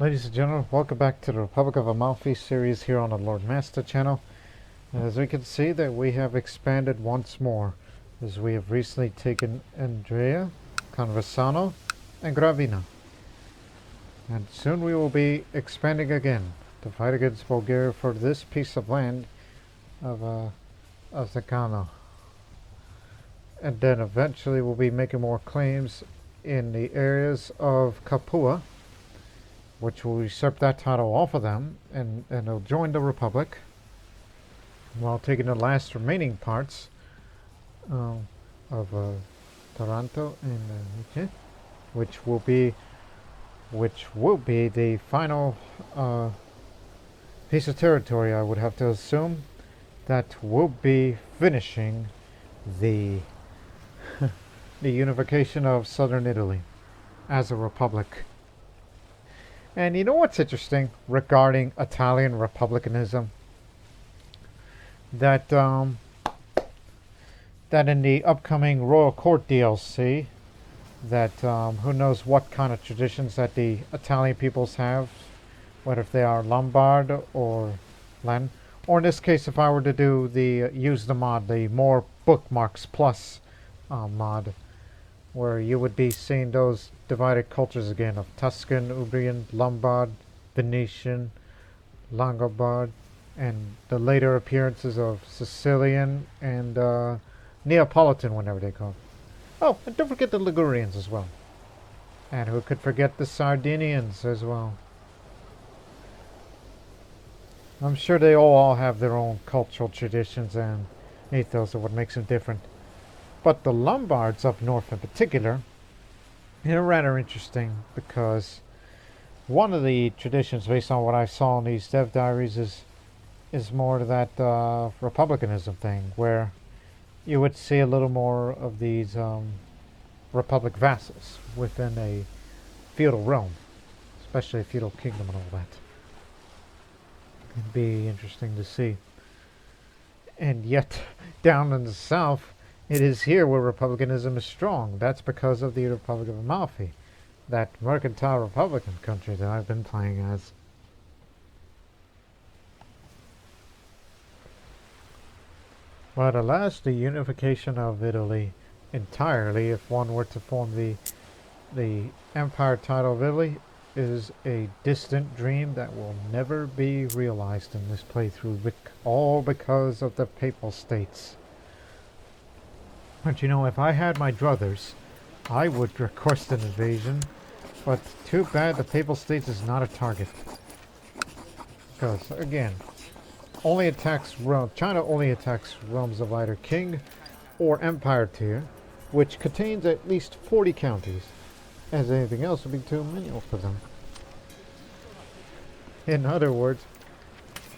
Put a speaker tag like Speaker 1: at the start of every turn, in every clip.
Speaker 1: Ladies and gentlemen, welcome back to the Republic of Amalfi series here on the Lord Master channel. As we can see that we have expanded once more, as we have recently taken Andrea, Conversano, and Gravina. And soon we will be expanding again to fight against Bulgaria for this piece of land of Zakano. And then eventually we'll be making more claims in the areas of Capua, which will usurp that title off of them, and they'll join the Republic, while taking the last remaining parts of Taranto and which will be the final piece of territory. I would have to assume that will be finishing the the unification of southern Italy as a republic. And you know what's interesting regarding Italian republicanism? That that in the upcoming Royal Court DLC, that who knows what kind of traditions that the Italian peoples have, whether if they are Lombard or Latin, or in this case, if I were to do use the mod, the more bookmarks plus mod, where you would be seeing those divided cultures again of Tuscan, Umbrian, Lombard, Venetian, Langobard, and the later appearances of Sicilian and Neapolitan, whenever they come. Oh, and don't forget the Ligurians as well. And who could forget the Sardinians as well. I'm sure they all have their own cultural traditions and ethos of what makes them different. But the Lombards up north in particular, they're rather interesting, because one of the traditions, based on what I saw in these dev diaries, is more to that republicanism thing, where you would see a little more of these republic vassals within a feudal realm, especially a feudal kingdom and all that. It'd be interesting to see. And yet, down in the south, it is here where republicanism is strong. That's because of the Republic of Amalfi, that mercantile republican country that I've been playing as. But alas, the unification of Italy entirely, if one were to form the empire title of Italy, is a distant dream that will never be realized in this playthrough, all because of the Papal States. But you know, if I had my druthers, I would request an invasion. But too bad the Papal States is not a target. Because, again, China only attacks realms of either King or Empire tier, which contains at least 40 counties, as anything else would be too many for them. In other words,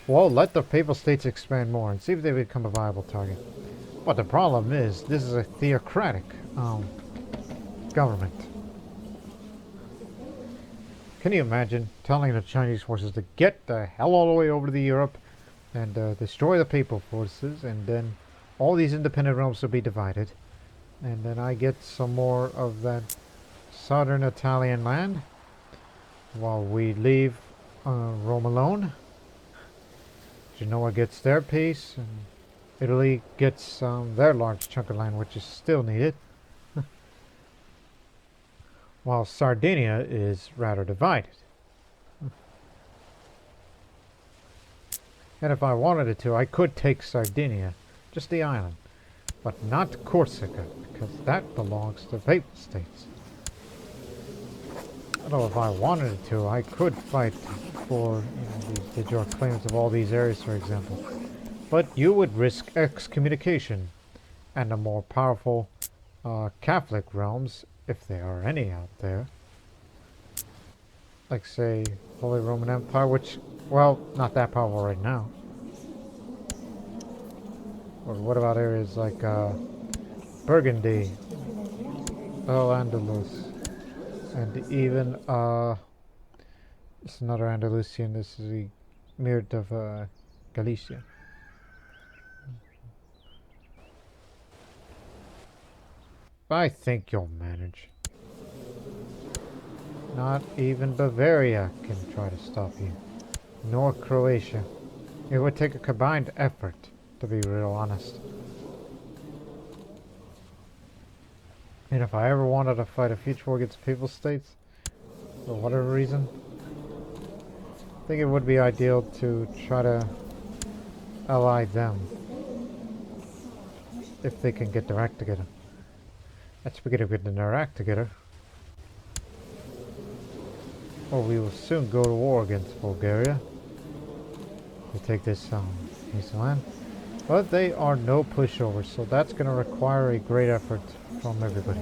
Speaker 1: well, let the Papal States expand more and see if they become a viable target. But the problem is, this is a theocratic government. Can you imagine telling the Chinese forces to get the hell all the way over to Europe and destroy the Papal forces, and then all these independent realms will be divided, and then I get some more of that southern Italian land while we leave Rome alone. Genoa gets their piece, and Italy gets their large chunk of land, which is still needed, while Sardinia is rather divided. And if I wanted it to, I could take Sardinia, just the island, but not Corsica, because that belongs to the Papal States. Although if I wanted it to, I could fight for the de jure claims of all these areas, for example. But you would risk excommunication, and the more powerful Catholic realms, if there are any out there, like say Holy Roman Empire, which, well, not that powerful right now. Or what about areas like Burgundy, Al-Andalus, and even it's another Andalusian, this is the Mird of Galicia. I think you'll manage. Not even Bavaria can try to stop you. Nor Croatia. It would take a combined effort, to be real honest. And if I ever wanted to fight a future war against people states, for whatever reason, I think it would be ideal to try to ally them. If they can get their act together. That's beginning to get their act together. Or we will soon go to war against Bulgaria. To take this piece of land. But they are no pushovers, so that's going to require a great effort from everybody.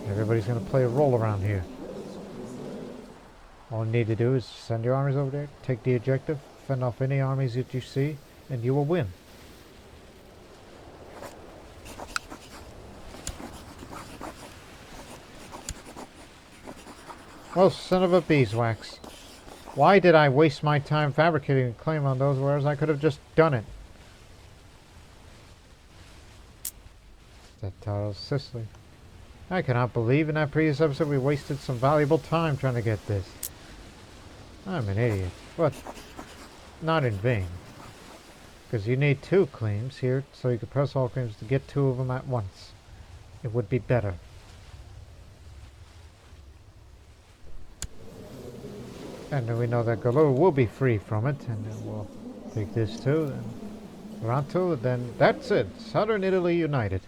Speaker 1: Everybody's going to play a role around here. All you need to do is send your armies over there, take the objective, fend off any armies that you see, and you will win. Well, son of a beeswax. Why did I waste my time fabricating a claim on those, whereas I could have just done it? That title's Sicily. I cannot believe in that previous episode we wasted some valuable time trying to get this. I'm an idiot, but not in vain. Because you need 2 claims here, so you can press all claims to get 2 of them at once. It would be better. And then we know that Gallo will be free from it, and then we'll take this too, then Toronto, then that's it. Southern Italy united.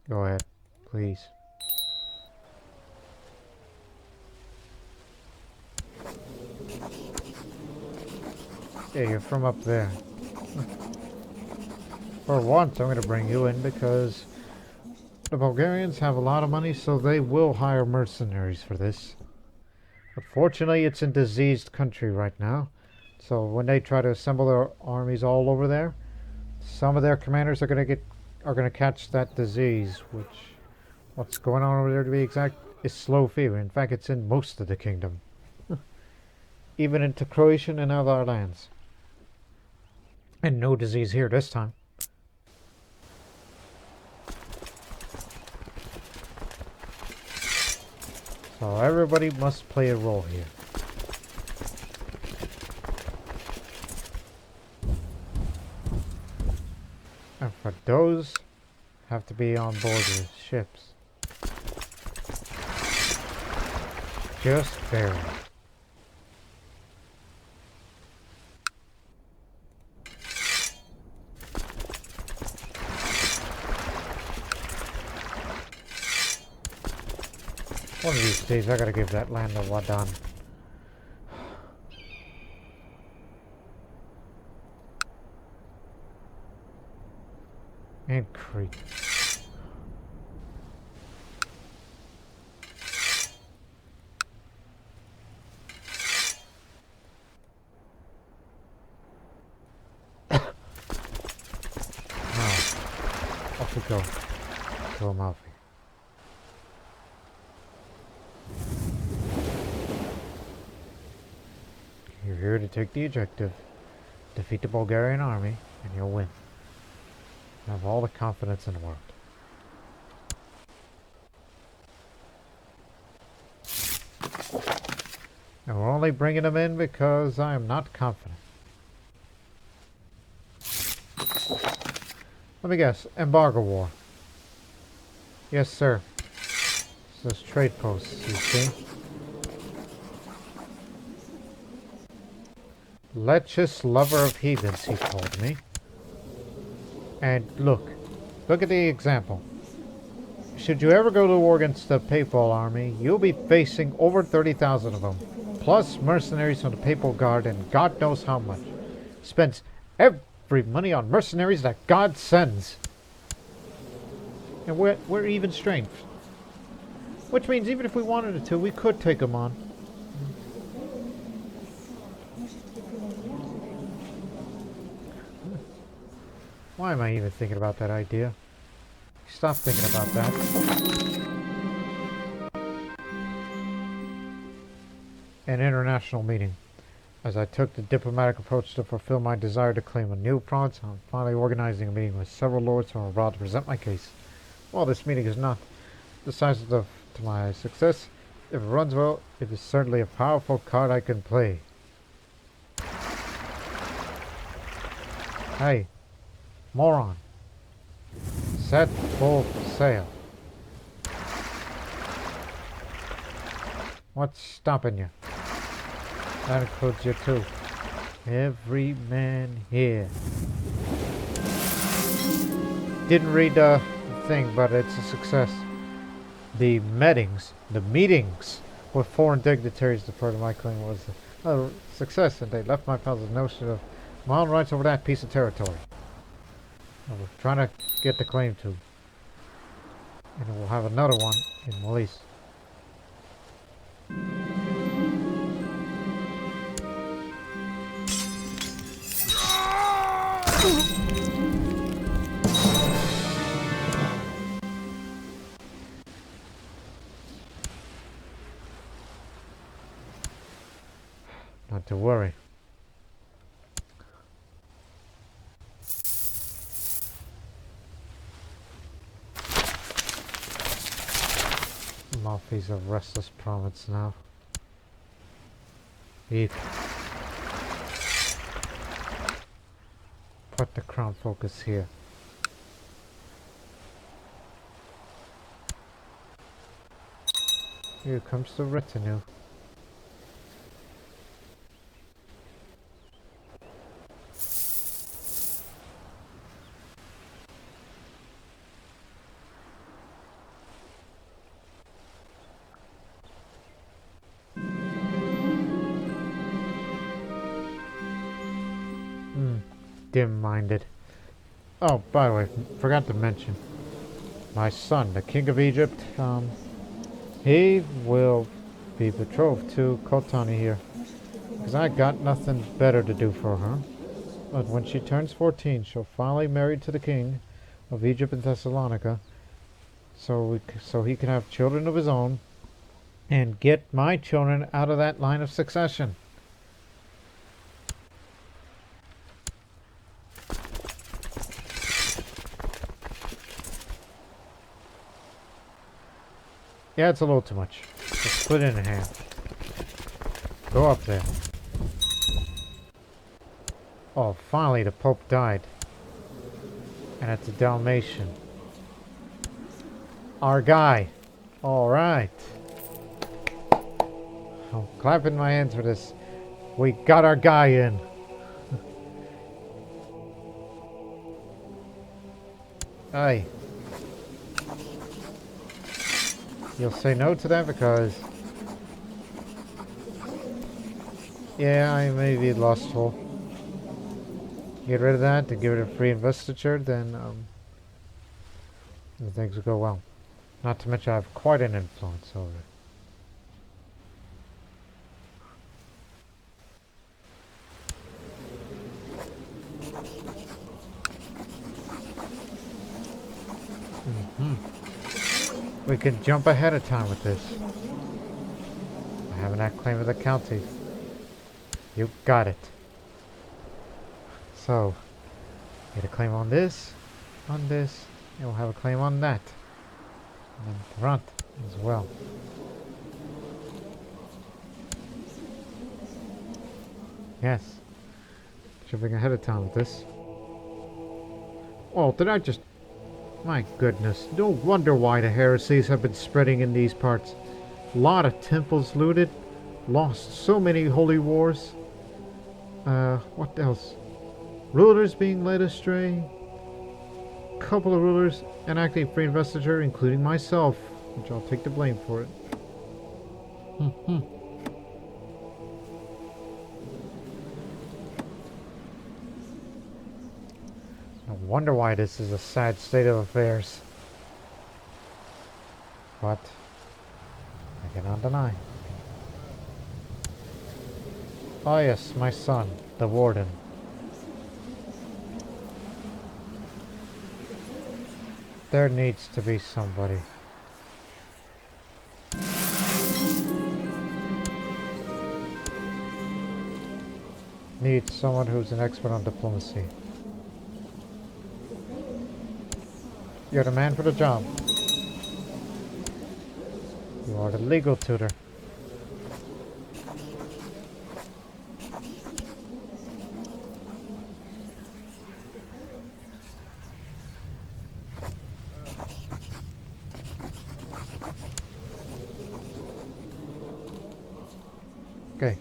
Speaker 1: Go ahead, please. Yeah, you're from up there. For once, I'm going to bring you in because the Bulgarians have a lot of money, so they will hire mercenaries for this. But fortunately, it's a diseased country right now. So when they try to assemble their armies all over there, some of their commanders are going to catch that disease, which what's going on over there to be exact is slow fever. In fact, it's in most of the kingdom. Even into Croatian and other lands. And no disease here this time. So everybody must play a role here. And for those, have to be on board with ships. Just barely. One of these days I gotta give that land a Wadan. And Crete. Now, off we go to Amalfi. You're here to take the objective, defeat the Bulgarian army, and you'll win. I have all the confidence in the world. And we're only bringing them in because I am not confident. Let me guess, embargo war. Yes, sir. This is trade posts, you see. Lecherous lover of heathens, he told me. And look at the example. Should you ever go to war against the Papal army, you'll be facing over 30,000 of them, plus mercenaries from the Papal Guard, and God knows how much. Spends every money on mercenaries that God sends. And we're even strength. Which means even if we wanted to, we could take them on. Why am I even thinking about that idea? stop thinking about that. An international meeting. As I took the diplomatic approach to fulfill my desire to claim a new province, I'm finally organizing a meeting with several lords who are abroad to present my case. While this meeting is not decisive to my success, if it runs well, it is certainly a powerful card I can play. Hey, moron. Set full sail. What's stopping you? That includes you too. Every man here. Didn't read the thing, but it's a success. The meetings with foreign dignitaries to further my claim was a success, and they left my pals the notion of my own rights over that piece of territory. I was trying to get the claim to. And we'll have another one in Malise. Not to worry. Amalfi's a restless province now. Eat. Put the crown focus here. Here comes the retinue. Dim-minded. Oh, by the way, forgot to mention. My son, the King of Egypt, he will be betrothed to Kotani here. Because I got nothing better to do for her. But when she turns 14, she'll finally marry to the King of Egypt and Thessalonica. So he can have children of his own. And get my children out of that line of succession. Yeah, it's a little too much. Just split it in half. Go up there. Oh, finally the Pope died. And it's a Dalmatian. Our guy. Alright. I'm clapping my hands for this. We got our guy in. Hey. You'll say no to that because... Yeah, I may be lustful. Get rid of that to give it a free investiture, then things will go well. Not to mention I have quite an influence over it. We can jump ahead of time with this. I have that claim of the county. You got it. So, get a claim on this, and we'll have a claim on that. And then front as well. Yes. Jumping ahead of time with this. Oh, did I just... My goodness, no wonder why the heresies have been spreading in these parts. A lot of temples looted, lost so many holy wars. What else? Rulers being led astray. Couple of rulers enacting free investiture, including myself, which I'll take the blame for it. No wonder why this is a sad state of affairs. But I cannot deny. Oh yes, my son, the warden. There needs to be somebody. Need someone who's an expert on diplomacy. You're the man for the job. You are the legal tutor. Okay.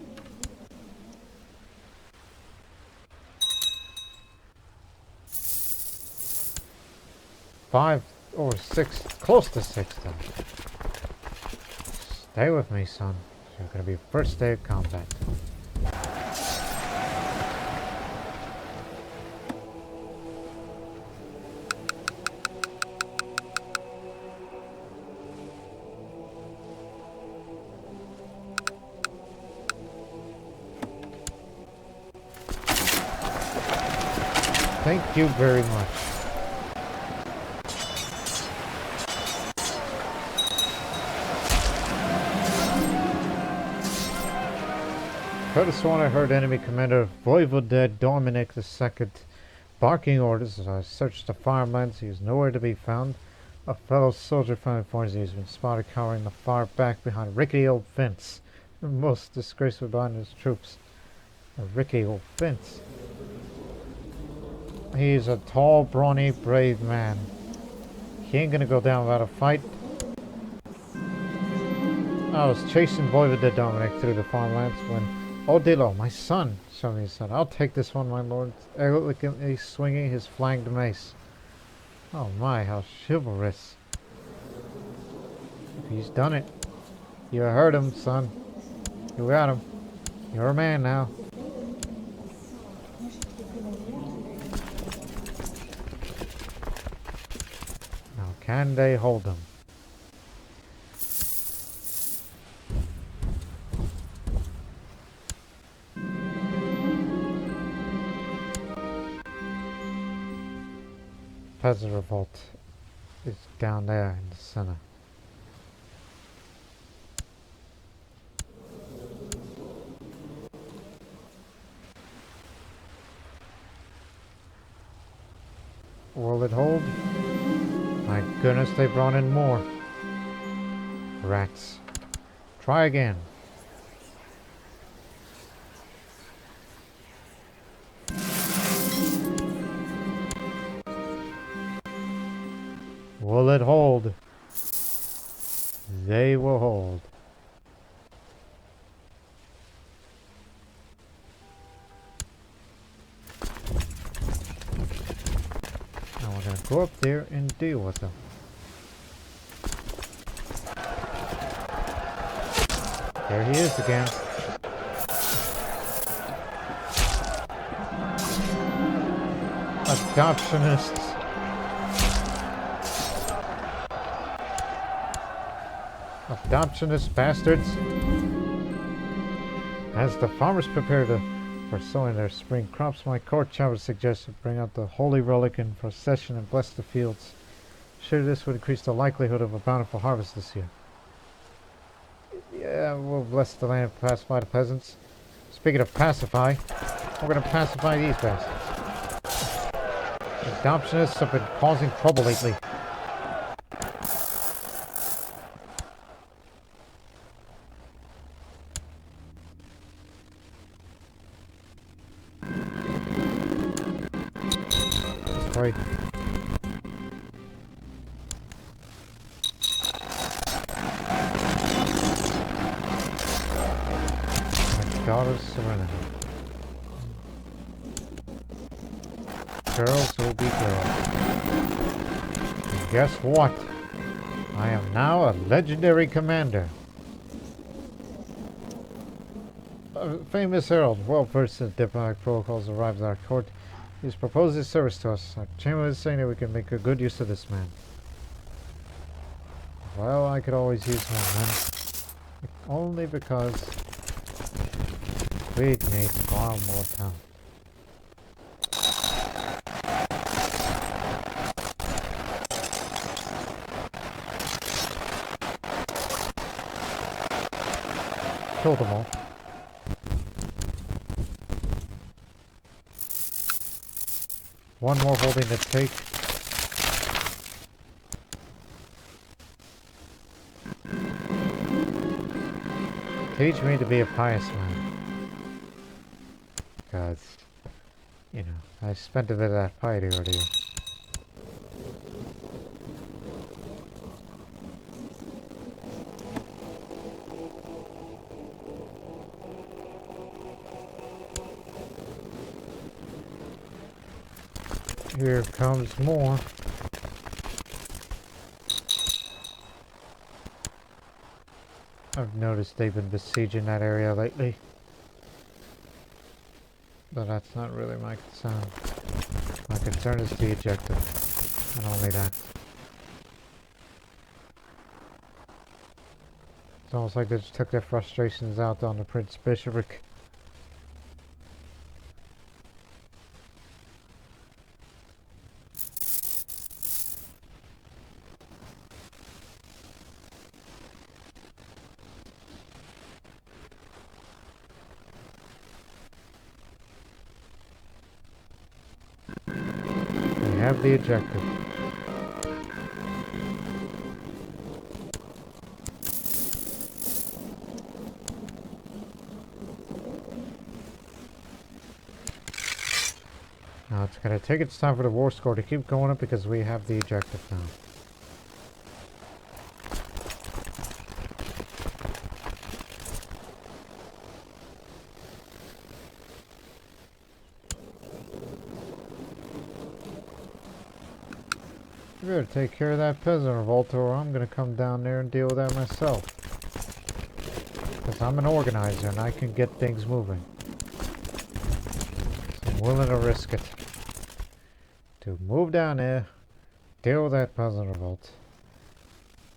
Speaker 1: Five or six, close to six then. Stay with me, son. You're gonna be first day of combat. Thank you very much. Could have sworn I heard enemy commander Voivode Dominic II barking orders as I searched the farmlands. He is nowhere to be found. A fellow soldier finally informs me he has been spotted cowering the far back behind a rickety old fence. The most disgraceful behind his troops. A rickety old fence. He's a tall, brawny, brave man. He ain't gonna go down without a fight. I was chasing Voivode Dominic through the farmlands when Odilo, my son, showed me his son. I'll take this one, my lord, elegantly swinging his flanged mace. Oh my, how chivalrous. He's done it. You heard him, son. You got him. You're a man now. Now, can they hold him? Peasant Revolt is down there in the center. Will it hold? My goodness, they brought in more. Rats. Try again. Will it hold? They will hold. Now we're gonna go up there and deal with them. There he is again. Adoptionists. Adoptionist bastards. As the farmers prepare for sowing their spring crops, my court chapter suggests to bring out the holy relic in procession and bless the fields. Surely this would increase the likelihood of a bountiful harvest this year. Yeah, we'll bless the land and pacify the peasants. Speaking of pacify, we're going to pacify these bastards. Adoptionists have been causing trouble lately. Right. My daughter's serenity. Girls will be girls. And guess what? I am now a legendary commander. A famous herald, well versed in diplomatic protocols, arrives at our court. He's proposed his service to us. Our chamberlain is saying that we can make a good use of this man. Well, I could always use more men. Only because we need far more talent. killed them all. One more holding to take. Teach me to be a pious man. Because, you know, I spent a bit of that piety earlier. Here comes more. I've noticed they've been besieging that area lately. But that's not really my concern. My concern is the objective, and only that. It's almost like they just took their frustrations out on the Prince Bishopric. We have the objective. Now it's going to take its time for the war score to keep going up because we have the objective now. We better take care of that peasant revolt, or I'm going to come down there and deal with that myself. Because I'm an organizer and I can get things moving. So I'm willing to risk it. To move down there, deal with that peasant revolt.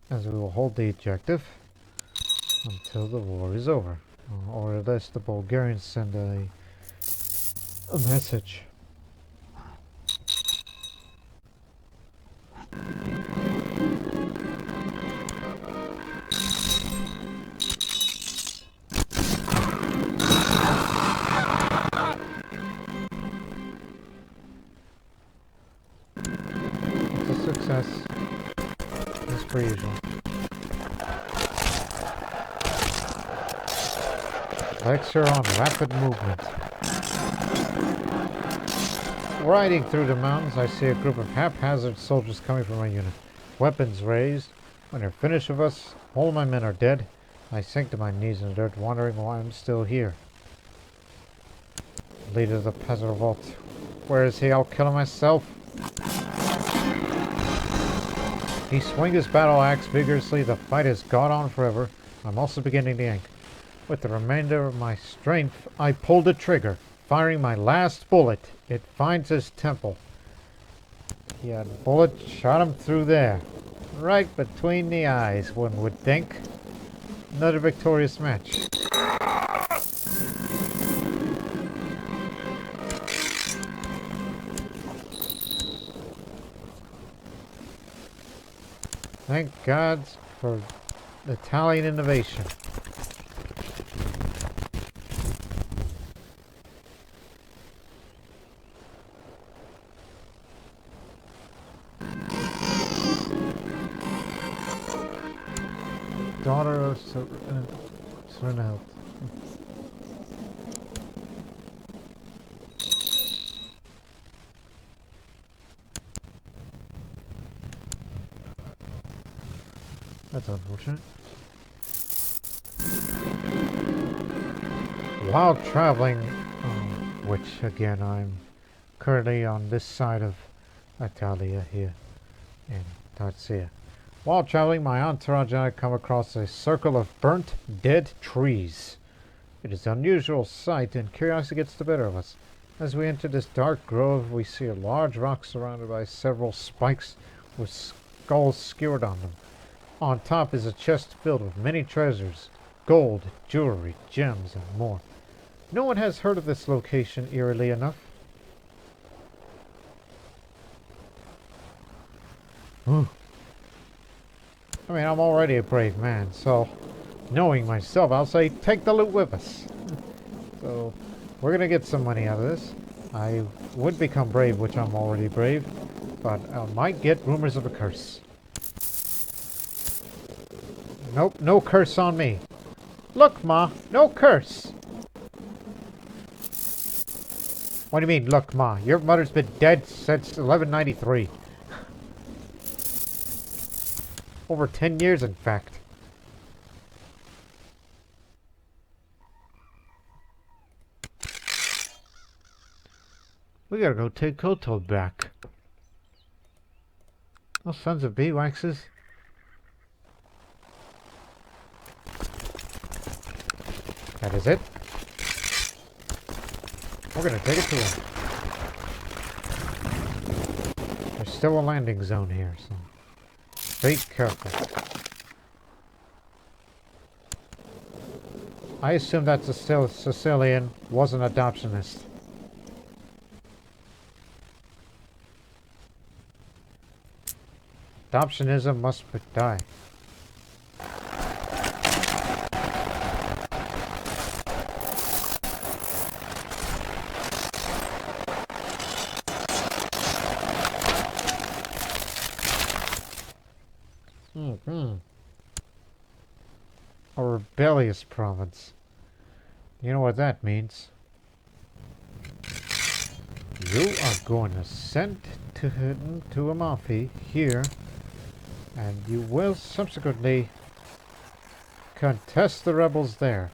Speaker 1: As we will hold the objective until the war is over. Or unless the Bulgarians send a message. Success, as per usual. Lecture on rapid movement. Riding through the mountains, I see a group of haphazard soldiers coming from my unit. Weapons raised. When they're finished with us, all my men are dead. I sink to my knees in the dirt, wondering why I'm still here. Leader of the peasant revolt. Where is he? I'll kill him myself. He swings his battle axe vigorously. The fight has gone on forever. I'm also beginning to yank. With the remainder of my strength, I pull the trigger, firing my last bullet. It finds his temple. Yeah, the bullet shot him through there. Right between the eyes, one would think. Another victorious match. Thank God for Italian innovation. Daughter of Serena. That's unfortunate. While traveling, which again I'm currently on this side of Italia here in Tarzia. While traveling, my entourage and I come across a circle of burnt, dead trees. It is an unusual sight, and curiosity gets the better of us. As we enter this dark grove, we see a large rock surrounded by several spikes with skulls skewered on them. On top is a chest filled with many treasures, gold, jewelry, gems, and more. No one has heard of this location, eerily enough. I mean, I'm already a brave man, so Knowing myself, I'll say take the loot with us. So we're gonna get some money out of this. I would become brave, which I'm already brave, but I might get rumors of a curse. Nope, no curse on me. Look, Ma, no curse. What do you mean, look, Ma? Your mother's been dead since 1193. Over 10 years, in fact. We gotta go take Koto back. Those sons of beeswaxes. That is it. We're gonna take it to him. There's still a landing zone here, so be careful. I assume that Sicilian was an adoptionist. Adoptionism must die. A rebellious province. You know what that means. You are going to send to Amalfi here, and you will subsequently contest the rebels there,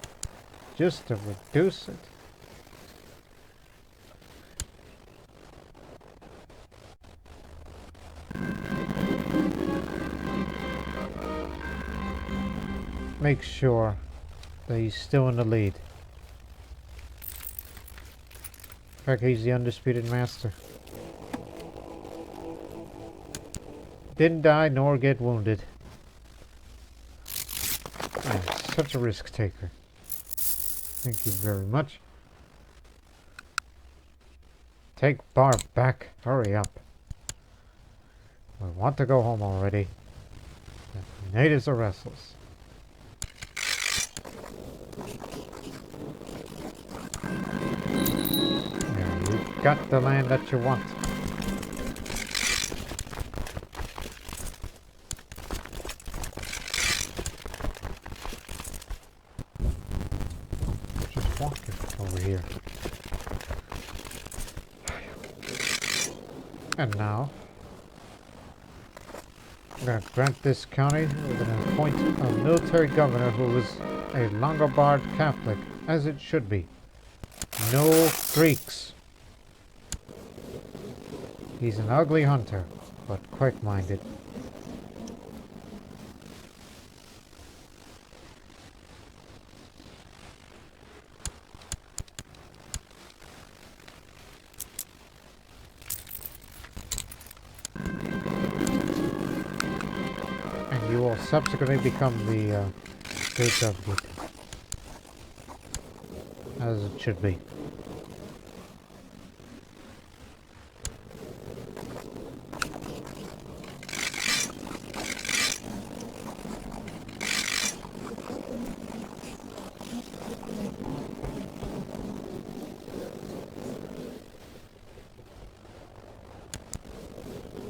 Speaker 1: just to reduce it. Make sure that he's still in the lead. In fact, he's the undisputed master. Didn't die nor get wounded. Man, such a risk taker. Thank you very much. Take Barb back. Hurry up. We want to go home already. The natives are restless. There, you got the land that you want. Just walking over here. And now, we're going to grant this county. We're going to appoint a military governor who is a Longobarд Catholic, as it should be. No Greeks. He's an ugly hunter, but quick-minded. And you will subsequently become the Duke of Good. As it should be.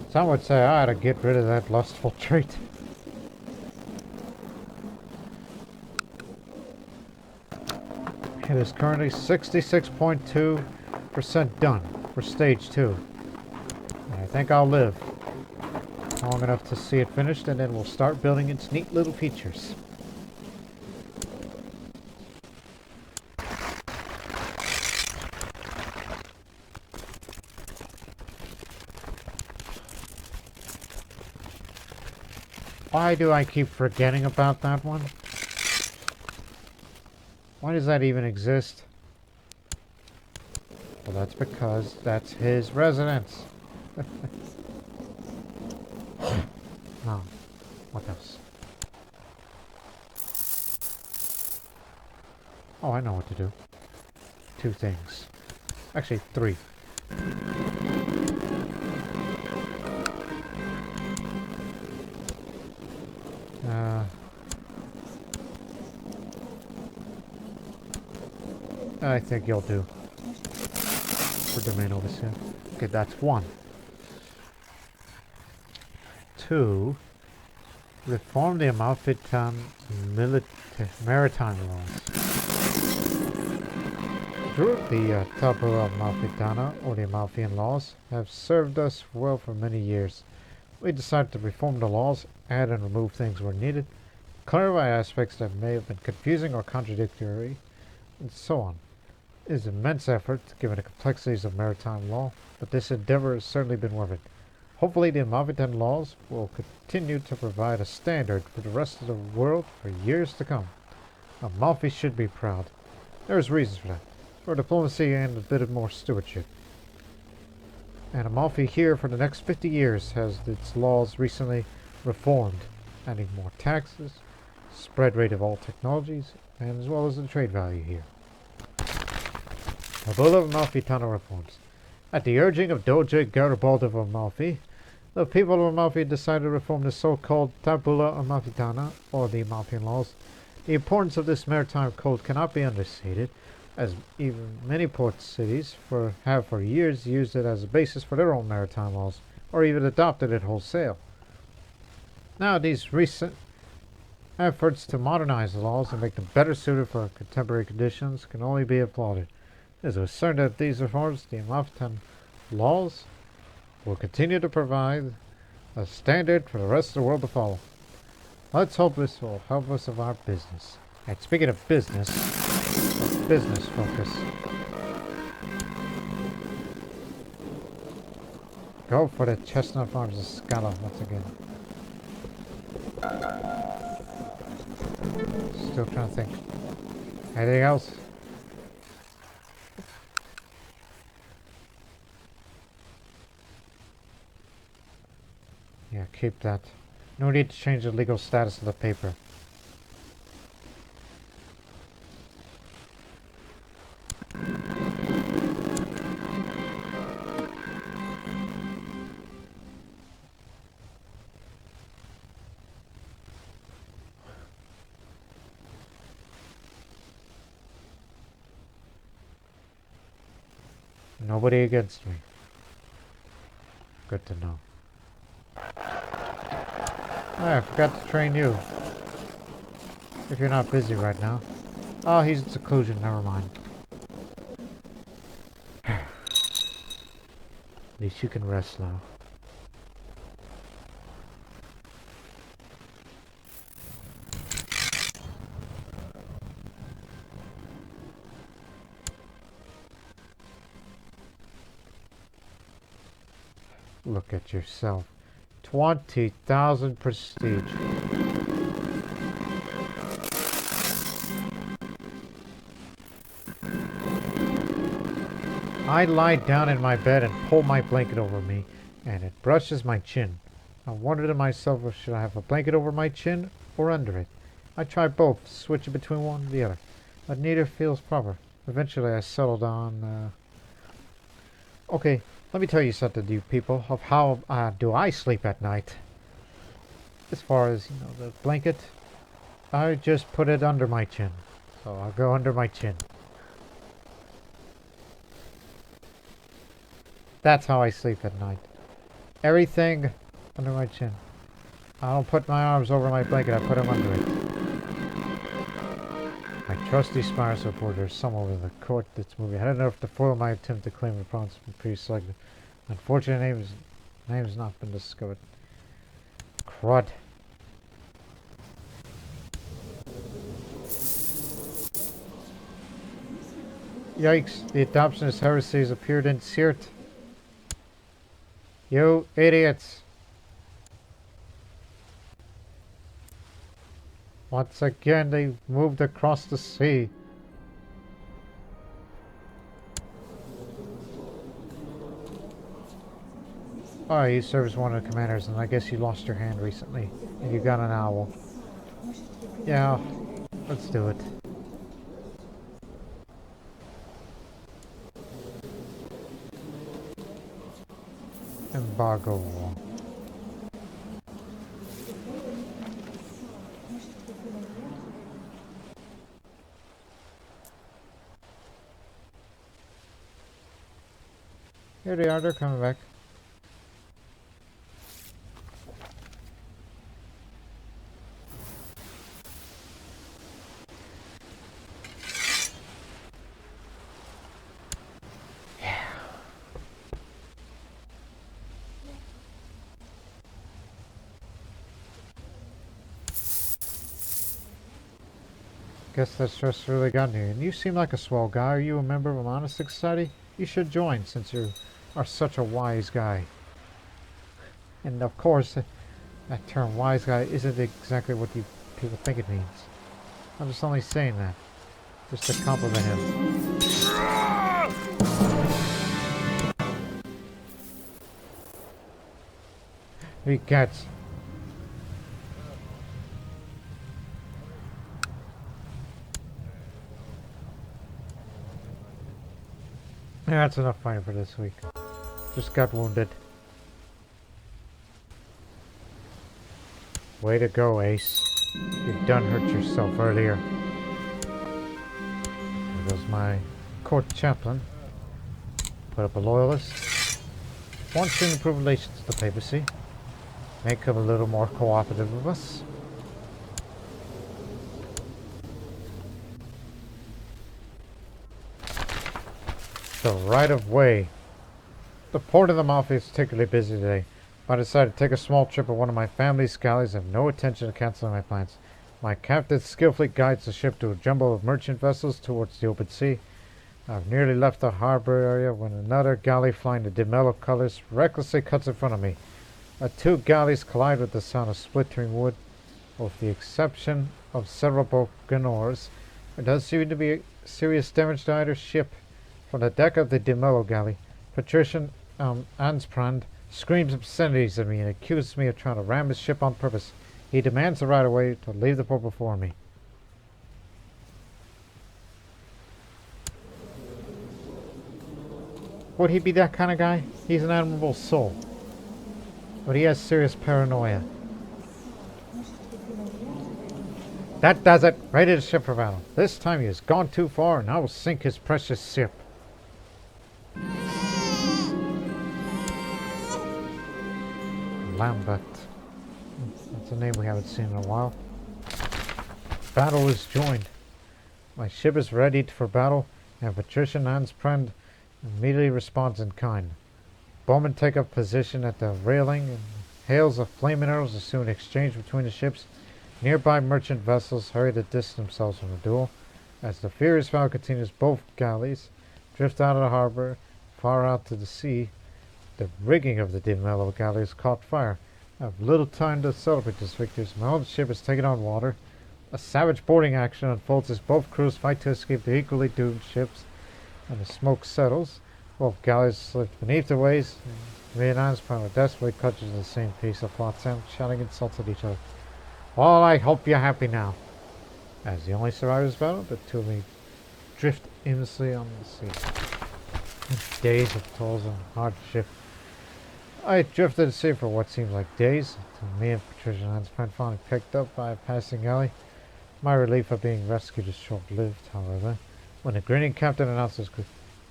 Speaker 1: Some would say I ought to get rid of that lustful trait. It is currently 66.2% done for stage 2. And I think I'll live long enough to see it finished, and then we'll start building its neat little features. Why do I keep forgetting about that one? Why does that even exist? Well, that's because that's his residence. Oh, what else? Oh, I know what to do. 2 things. Actually, 3. I think you'll do. For domain overseer. Okay, that's 1. 2. Reform the Mafitano maritime laws. The Tabula Mafitana, or the Amalfian laws, have served us well for many years. We decided to reform the laws, add and remove things where needed, clarify aspects that may have been confusing or contradictory, and so on. It is an immense effort, given the complexities of maritime law, but this endeavor has certainly been worth it. Hopefully the Mafitan laws will continue to provide a standard for the rest of the world for years to come. Amalfi should be proud. There's reasons for that. For diplomacy and a bit of more stewardship. And Amalfi here for the next 50 years has its laws recently reformed, adding more taxes, spread rate of all technologies, and as well as the trade value here. Ebola of Mafitano reforms. At the urging of Doge Garibald of Amalfi, the people of Amalfi decided to reform the so-called Tabula Amalfitana, or the Amalfian laws. The importance of this maritime code cannot be understated, as even many port cities have for years used it as a basis for their own maritime laws, or even adopted it wholesale. Now, these recent efforts to modernize the laws and make them better suited for contemporary conditions can only be applauded. It is certain that these reforms, the Mafitano laws, will continue to provide a standard for the rest of the world to follow. Let's hope this will help us of our business. And speaking of business focus. Go for the Chestnut Farms of Scala once again. Still trying to think. Anything else? Yeah, keep that. No need to change the legal status of the paper. Nobody against me. Good to know. I forgot to train you. If you're not busy right now. Oh, he's in seclusion, never mind. At least you can rest now. Look at yourself. 20,000 prestige. I lie down in my bed and pull my blanket over me, and it brushes my chin. I wonder to myself if should I have a blanket over my chin or under it. I try both, switching between one and the other, but neither feels proper. Eventually I settled on, Okay, let me tell you something, you people, of how do I sleep at night. As far as, the blanket, I just put it under my chin. So I'll go under my chin. That's how I sleep at night. Everything under my chin. I don't put my arms over my blanket, I put them under it. My trusty Spires reporter is somewhere in the court that's moving. I don't know if to foil my attempt to claim the province has been pre-selected. Unfortunately, name has not been discovered. Crud. Yikes, the adoptionist heresy has appeared in Sirt. You idiots. Once again, they moved across the sea. Oh, you serve as one of the commanders, and I guess you lost your hand recently, and you got an owl. Yeah, let's do it. Embargo war. Here they are, they're coming back. Guess that's just really gotten you. And you seem like a swell guy. Are you a member of a monastic society? You should join since you are such a wise guy. And of course, that term wise guy isn't exactly what you people think it means. I'm just only saying that. Just to compliment him. He gets. Yeah, that's enough fighting for this week. Just got wounded. Way to go, Ace. You done hurt yourself earlier. There goes my court chaplain. Put up a loyalist. Wants to improve relations with the papacy. Make him a little more cooperative with us. The right of way. The port of the Amalfi is particularly busy today. I decided to take a small trip with one of my family's galleys and have no intention of canceling my plans. My captain skillfully guides the ship to a jumble of merchant vessels towards the open sea. I've nearly left the harbor area when another galley flying the Demello colors recklessly cuts in front of me. The two galleys collide with the sound of splintering wood. With the exception of several broken oars, there does seem to be serious damage to either ship. From the deck of the Demello galley, Patrician Ansprand screams obscenities at me and accuses me of trying to ram his ship on purpose. He demands the right of way to leave the port before me. Would he be that kind of guy? He's an admirable soul. But he has serious paranoia. That does it. Ready to ship for battle. This time he has gone too far and I will sink his precious ship. Lambert. That's a name we haven't seen in a while. Battle is joined. My ship is ready for battle, and Patrician Ansprand immediately responds in kind. Bowmen take up position at the railing, and hails of flaming arrows are soon exchanged between the ships. Nearby merchant vessels hurry to distance themselves from the duel. As the furious battle continues, both galleys drift out of the harbor, far out to the sea. The rigging of the Demello galleys caught fire. I have little time to celebrate this victory as my own ship is taken on water. A savage boarding action unfolds as both crews fight to escape the equally doomed ships, and the smoke settles. Both galleys slip beneath the waves. Me and Ansprand are desperately clutching the same piece of flotsam, shouting insults at each other. Well, I hope you're happy now. As the only survivors battle, the two of me drift aimlessly on the sea. Days of toils and hardship. I drifted at sea for what seemed like days, until me and Patricia Ansprand finally picked up by a passing galley. My relief at being rescued is short-lived, however, when the grinning captain announces,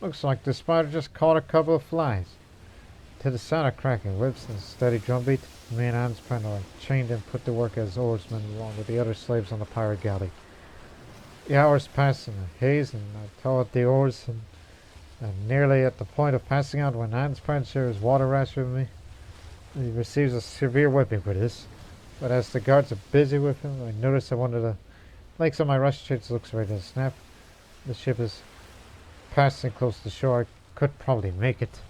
Speaker 1: "Looks like the spider just caught a couple of flies." To the sound of cracking whips and steady drumbeat, me and Ansprand are chained and put to work as oarsmen along with the other slaves on the pirate galley. The hours pass in a haze, and I tow at the oars, and nearly at the point of passing out when Ansprand shares water ration with me. He receives a severe whipping for this, but as the guards are busy with him, I notice that one of the legs on my rush shades looks ready to snap. The ship is passing close to shore. I could probably make it.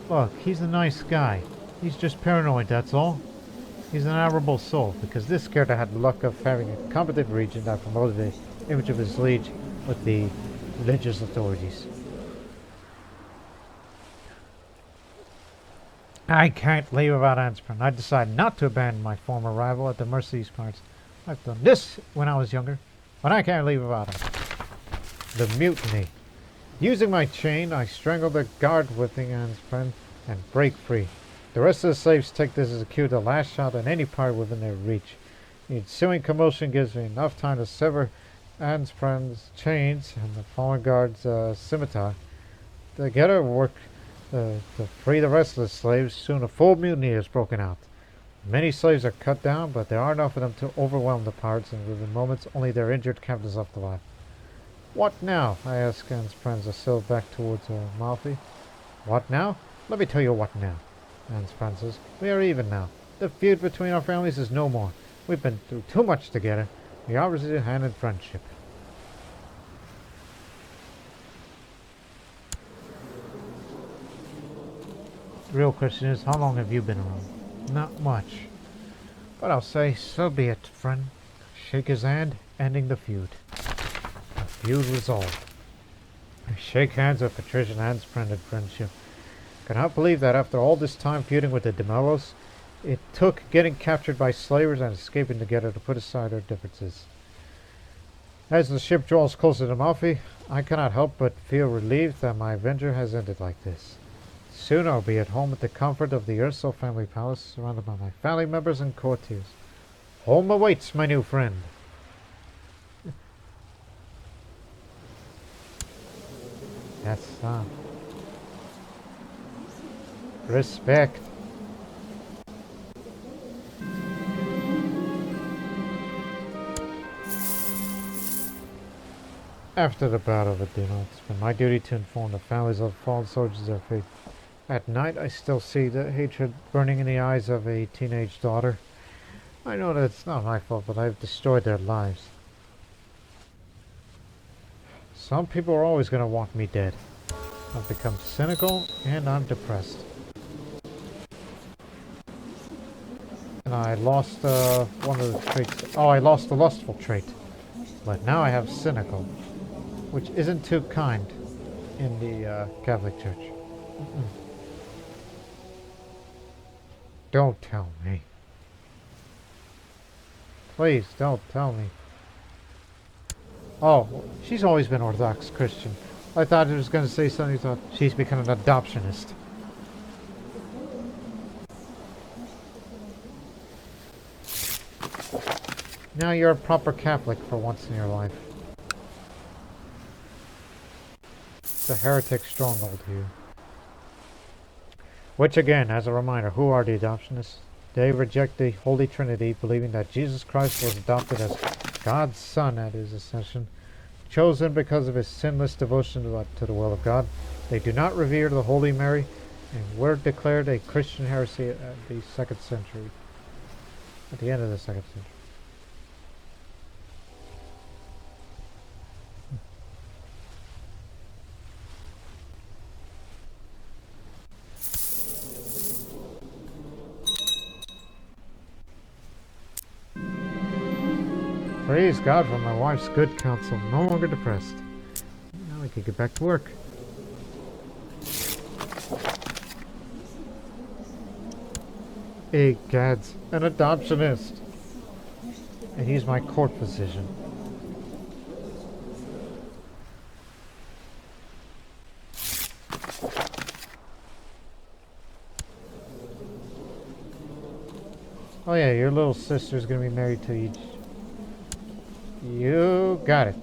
Speaker 1: Look, he's a nice guy. He's just paranoid, that's all. He's an admirable soul, because this character had the luck of having a competent regent that promoted the image of his liege with the religious authorities. I can't leave without Ansprand. I decided not to abandon my former rival at the mercy of these pirates. I've done this when I was younger, but I can't leave without him. The mutiny. Using my chain, I strangle the guard whipping Ansprand and break free. The rest of the slaves take this as a cue to lash out at any pirate within their reach. The ensuing commotion gives me enough time to sever Anne's friend's chains and the fallen guard's scimitar. Together work to free the rest of the slaves. Soon a full mutiny has broken out. Many slaves are cut down, but there are enough of them to overwhelm the pirates, and within moments only their injured captives left alive. What now? I asked Anne's friends as sailed back towards Amalfi. What now? Let me tell you what now. Anne's friend says, we are even now. The feud between our families is no more. We've been through too much together. We are a hand in friendship. The real question is, how long have you been around? Not much. But I'll say, so be it, friend. Shake his hand, ending the feud. The feud resolved. I shake hands with Patricia and Anne's friend in friendship. Cannot believe that after all this time feuding with the de Mellos, it took getting captured by slavers and escaping together to put aside our differences. As the ship draws closer to Amalfi, I cannot help but feel relieved that my adventure has ended like this. Soon I'll be at home at the comfort of the Urso family palace, surrounded by my family members and courtiers. Home awaits, my new friend. That's respect. After the battle of Ebola, it's been my duty to inform the families of fallen soldiers of their fate. At night, I still see the hatred burning in the eyes of a teenage daughter. I know that it's not my fault, but I've destroyed their lives. Some people are always going to want me dead. I've become cynical, and I'm depressed. And I lost one of the traits. Oh, I lost the lustful trait. But now I have cynical, which isn't too kind in the Catholic Church. Don't tell me. Please, don't tell me. Oh, she's always been Orthodox Christian. I thought it was going to say something. Thought she's become an adoptionist. Now you're a proper Catholic for once in your life. It's a heretic stronghold here. Which again, as a reminder, who are the adoptionists? They reject the Holy Trinity, believing that Jesus Christ was adopted as God's Son at his ascension, chosen because of his sinless devotion to the will of God. They do not revere the Holy Mary, and were declared a Christian heresy at the 2nd century. At the end of the 2nd century. Praise God for my wife's good counsel. No longer depressed. Now I can get back to work. Egads, an adoptionist. And he's my court physician. Oh yeah, your little sister's gonna be married to each. You got it.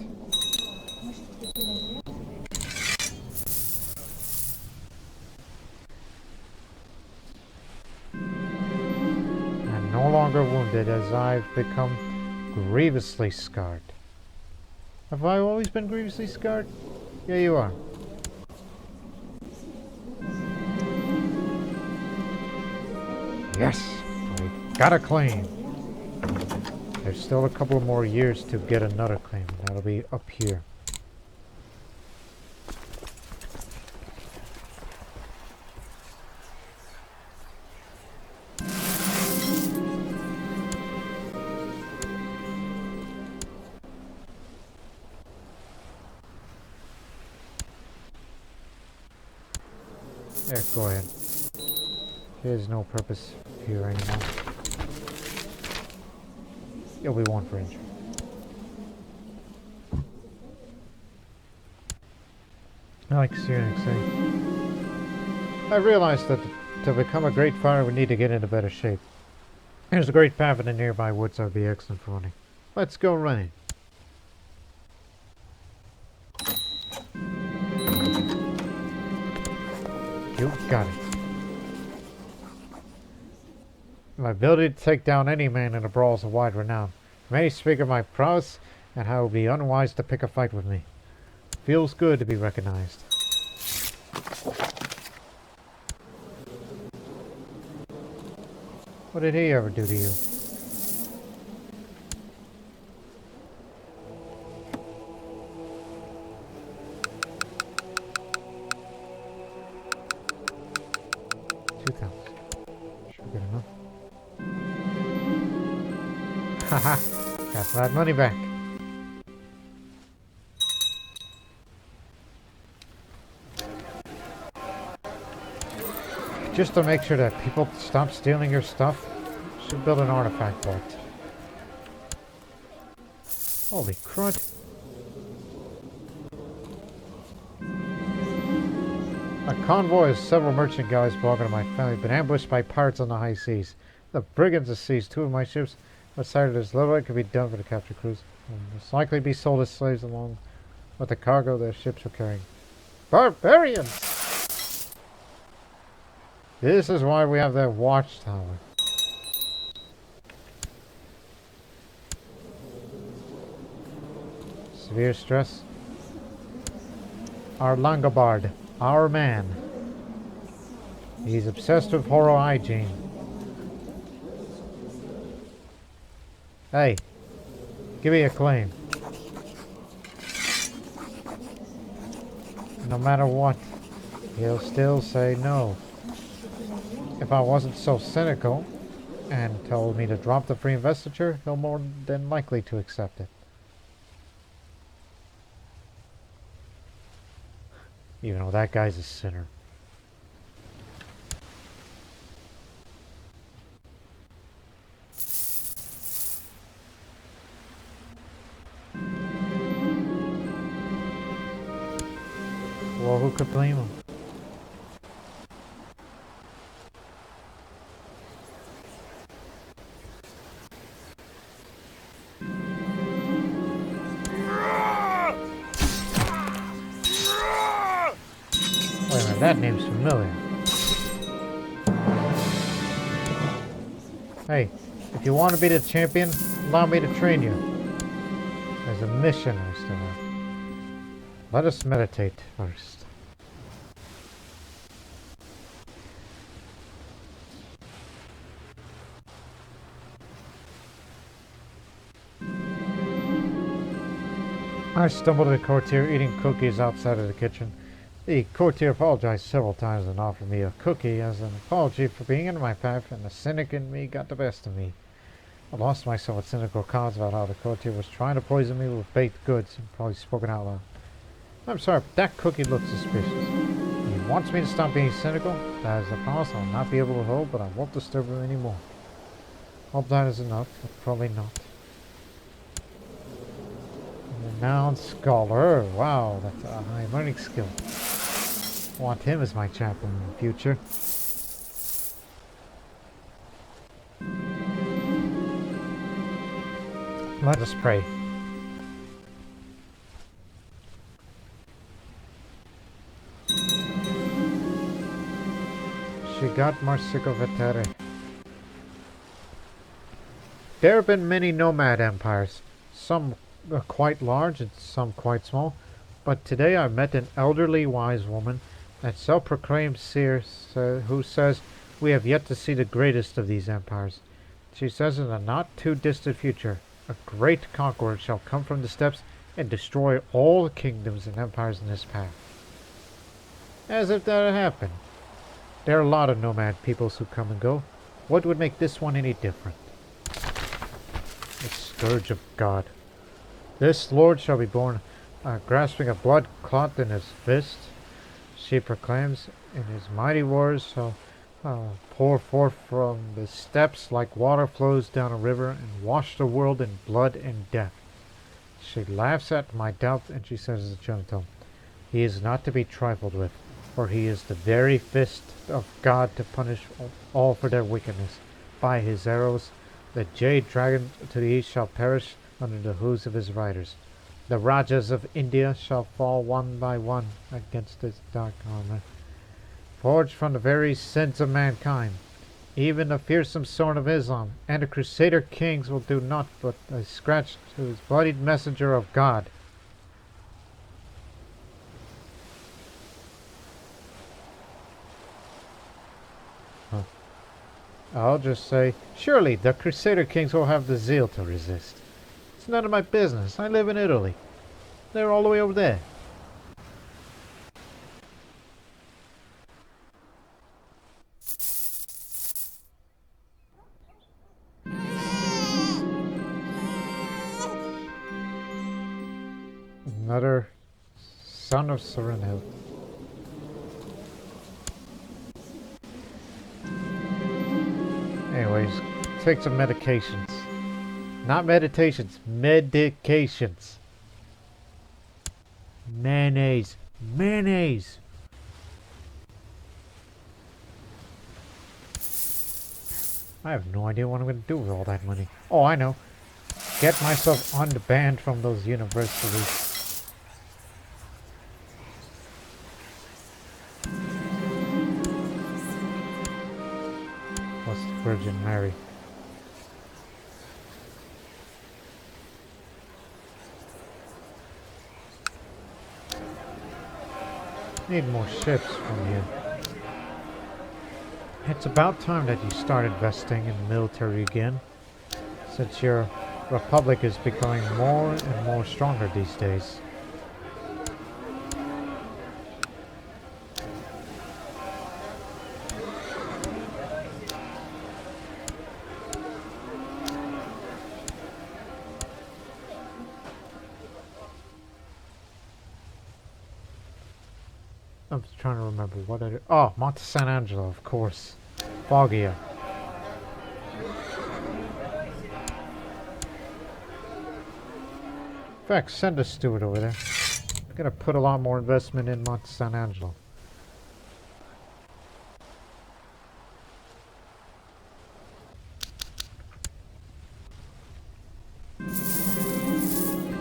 Speaker 1: I'm no longer wounded as I've become grievously scarred. Have I always been grievously scarred? Yeah, you are. Yes, I got a claim. There's still a couple more years to get another claim. That'll be up here. There, go ahead. There's no purpose here anymore. You'll be one for injury. Like Cistern say, I realized that to become a great fighter we need to get into better shape. There's a great path in the nearby woods that would be excellent for running. Let's go running. You got it. My ability to take down any man in a brawl is of wide renown. Many speak of my prowess and how it would be unwise to pick a fight with me. Feels good to be recognized. What did he ever do to you? Sure, good enough. Haha, got that money back. Just to make sure that people stop stealing your stuff, you should build an artifact vault. Holy crud. A convoy of several merchant galleys belonging to my family have been ambushed by pirates on the high seas. The brigands have seized 2 of my ships, but decided there's little that could be done for the captured crews, and most likely be sold as slaves along with the cargo their ships were carrying. Barbarians! This is why we have that watchtower. Severe stress. Our Langobard, our man. He's obsessed with oral hygiene. Hey, give me a claim. No matter what, he'll still say no. If I wasn't so cynical and told me to drop the free investiture, he'll more than likely to accept it. Even though that guy's a sinner. Well, who could blame him? That name's familiar. Hey, if you want to be the champion, allow me to train you. There's a mission I still have. Let us meditate first. I stumbled at a courtier eating cookies outside of the kitchen. The courtier apologized several times and offered me a cookie as an apology for being in my path, and the cynic in me got the best of me. I lost myself at cynical comments about how the courtier was trying to poison me with baked goods, and probably spoken out loud. I'm sorry, but that cookie looks suspicious. He wants me to stop being cynical. That is a promise I'll not be able to hold, but I won't disturb him anymore. Hope that is enough, but probably not. Renowned scholar. Wow, that's a high learning skill. Want him as my chaplain in the future. Let us pray. Shigat Marsico Vetere. There have been many nomad empires, some quite large and some quite small, but today I met an elderly wise woman, that self-proclaimed seer who says we have yet to see the greatest of these empires. She says in the not-too-distant future, a great conqueror shall come from the steppes and destroy all the kingdoms and empires in this path. As if that had happened. There are a lot of nomad peoples who come and go. What would make this one any different? The Scourge of God. This lord shall be born, grasping a blood clot in his fist. She proclaims, in his mighty wars shall pour forth from the steppes like water flows down a river, and wash the world in blood and death. She laughs at my doubt, and she says to Jonathan, he is not to be trifled with, for he is the very fist of God to punish all for their wickedness. By his arrows, the jade dragon to the east shall perish under the hoofs of his riders. The Rajas of India shall fall one by one against his dark armor. forged from the very sins of mankind. Even the fearsome sword of Islam and the Crusader kings will do naught but a scratch to his bloodied messenger of God. I'll just say, surely the Crusader kings will have the zeal to resist. It's none of my business. I live in Italy. They're all the way over there. Another son of Serenil. Anyways, take some medications. Not meditations, medications. Mayonnaise. Mayonnaise. I have no idea what I'm going to do with all that money. Oh, I know. Get myself unbanned from those universities. Plus the Virgin Mary. Need more ships from you. It's about time that you start investing in the military again, since your Republic is becoming more and more stronger these days. I'm just trying to remember what I did. Oh, Monte San Angelo, of course. Foggia. In fact, send a steward over there. I'm gonna put a lot more investment in Monte San Angelo.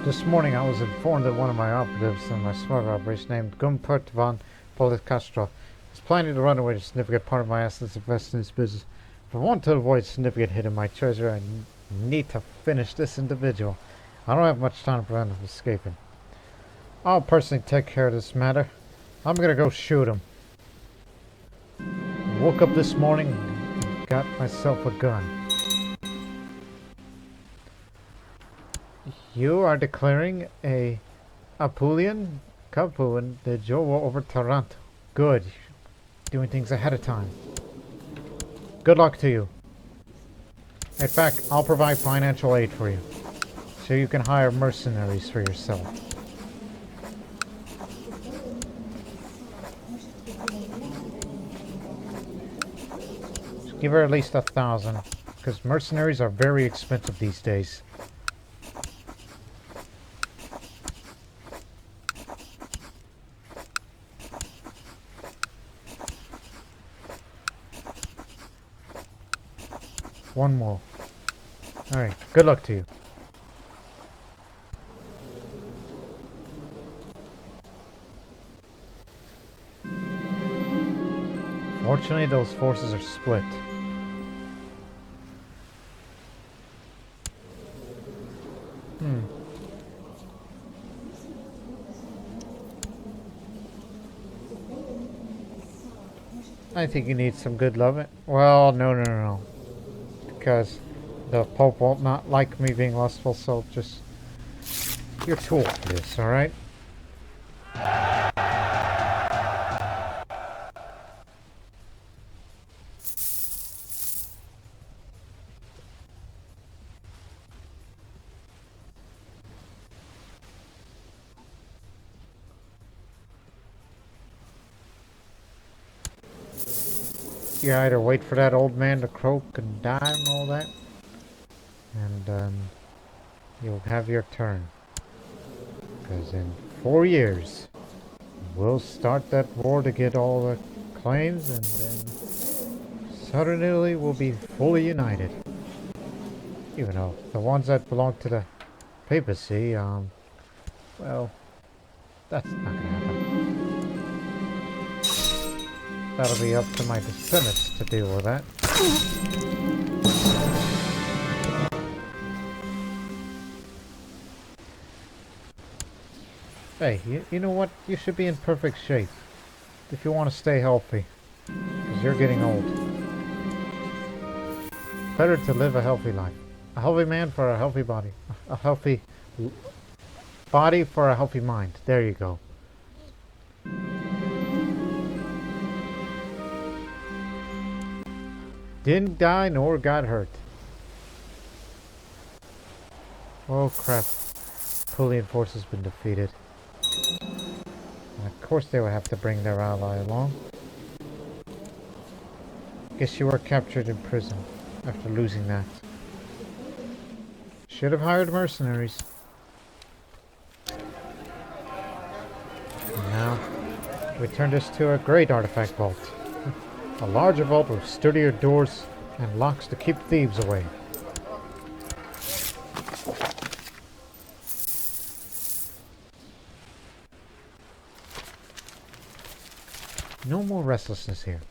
Speaker 1: This morning I was informed that one of my operatives in my smart operation named Gumpert von Policastro is planning to run away with a significant part of my assets invested in this business. If I want to avoid a significant hit in my treasury, I need to finish this individual. I don't have much time to prevent him escaping. I'll personally take care of this matter. I'm gonna go shoot him. Woke up this morning and got myself a gun. You are declaring a Apulian Capuan de Jovo over Taranto. Good. Doing things ahead of time. Good luck to you. In fact, I'll provide financial aid for you, so you can hire mercenaries for yourself. Just give her at least 1,000, because mercenaries are very expensive these days. One more. Alright, good luck to you. Fortunately, those forces are split. I think you need some good loving. Well, no. Because the Pope won't not like me being lustful, so just... You're too old for this, alright? You either wait for that old man to croak and die and all that, and you'll have your turn. Because in 4 years, we'll start that war to get all the claims, and then Southern Italy will be fully united. Even though the ones that belong to the papacy, well, that's not gonna happen. That'll be up to my descendants to deal with that. Hey, you know what? You should be in perfect shape if you want to stay healthy, because you're getting old. Better to live a healthy life. A healthy man for a healthy body. A healthy body for a healthy mind. There you go. Didn't die nor got hurt. Oh crap. Pulian force has been defeated. And of course they would have to bring their ally along. Guess you were captured in prison after losing that. Should have hired mercenaries. And now, we turn this to a great artifact vault. A larger vault with sturdier doors and locks to keep thieves away. No more restlessness here.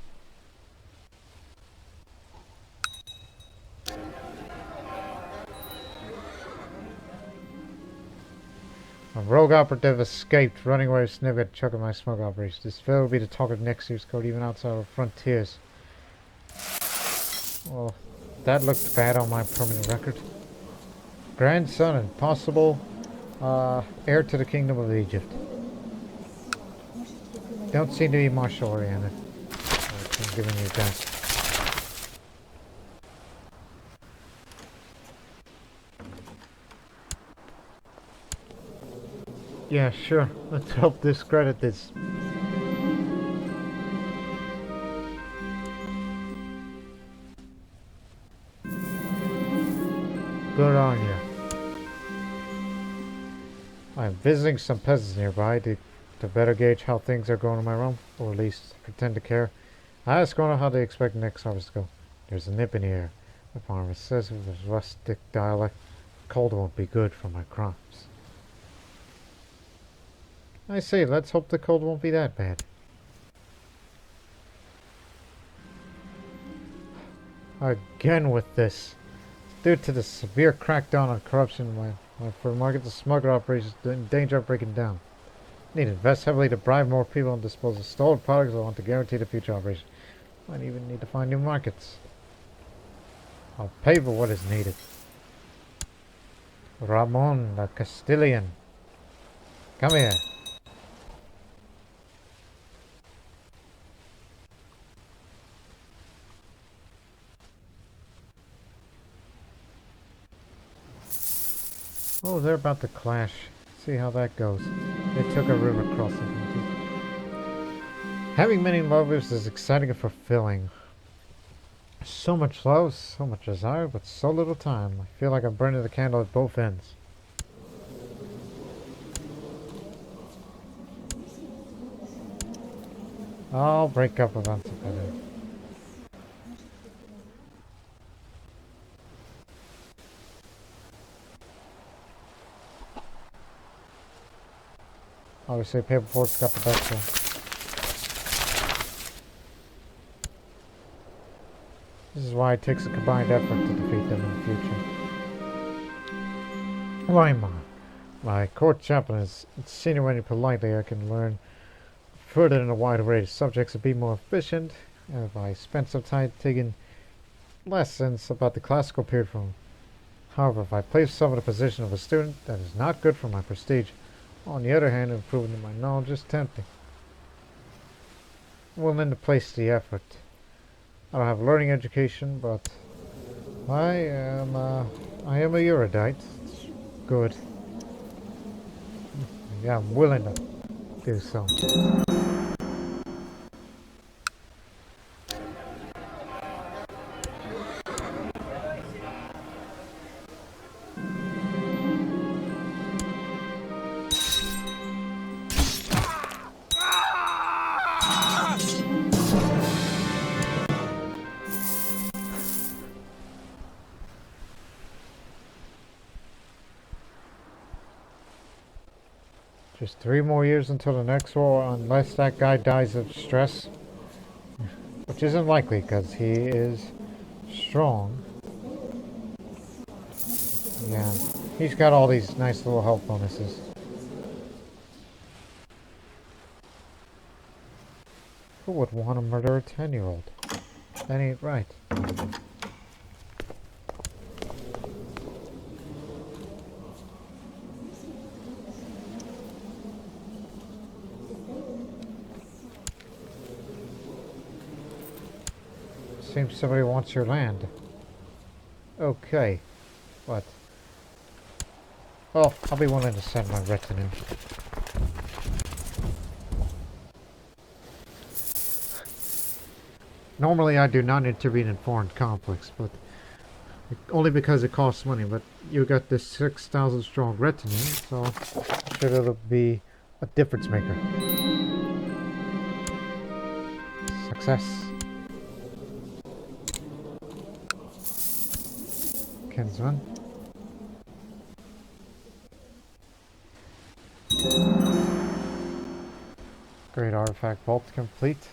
Speaker 1: A rogue operative escaped, running away with Snivet, chucking my smoke operation. This failed will be the talk of next year's code, even outside our frontiers. Well, that looked bad on my permanent record. Grandson and possible heir to the Kingdom of Egypt. Don't seem to be martial oriented. I'm giving you that. Yeah, sure. Let's help discredit this. Good on you. I'm visiting some peasants nearby to better gauge how things are going in my realm, or at least pretend to care. I ask Owner how they expect the next harvest to go. There's a nip in the air. The farmer says with his rustic dialect, cold won't be good for my crops. I say, let's hope the cold won't be that bad. Again with this. Due to the severe crackdown on corruption, my free market, the smuggler operations are in danger of breaking down. Need to invest heavily to bribe more people and dispose of stolen products. I want to guarantee the future operation. Might even need to find new markets. I'll pay for what is needed. Ramon the Castilian. Come here. Oh, they're about to clash. See how that goes. They took a river crossing. Having many lovers is exciting and fulfilling. So much love, so much desire, but so little time. I feel like I'm burning the candle at both ends. I'll break up events if I do. Obviously, Paperport's got the best one. This is why it takes a combined effort to defeat them in the future. Lima, my court chaplain is insinuating politely I can learn further in a wide array of subjects and be more efficient if I spent some time taking lessons about the classical period from him. However, if I place myself in the position of a student, that is not good for my prestige. On the other hand, improving my knowledge is tempting. I'm willing to place the effort. I don't have a learning education, but I am a erudite. It's good. Yeah, I'm willing to do so. Just 3 more years until the next war, unless that guy dies of stress. which isn't likely because he is strong. Yeah, he's got all these nice little health bonuses. Who would want to murder a 10-year-old? That ain't right. Seems somebody wants your land. Okay. What? Well, I'll be willing to send my retinue. Normally I do not intervene in foreign conflicts, but only because it costs money, but you got this 6,000 strong retinue, so should it'll be a difference maker. Success. Kinsman. Great artifact vault complete.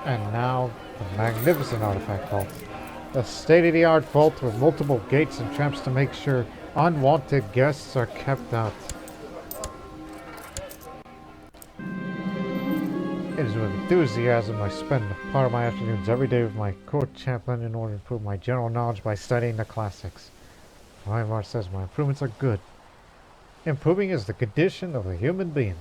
Speaker 1: And now the magnificent artifact vault. A state-of-the-art vault with multiple gates and traps to make sure unwanted guests are kept out. It is with enthusiasm I spend part of my afternoons every day with my court chaplain in order to improve my general knowledge by studying the classics. Weimar says my improvements are good. Improving is the condition of a human being.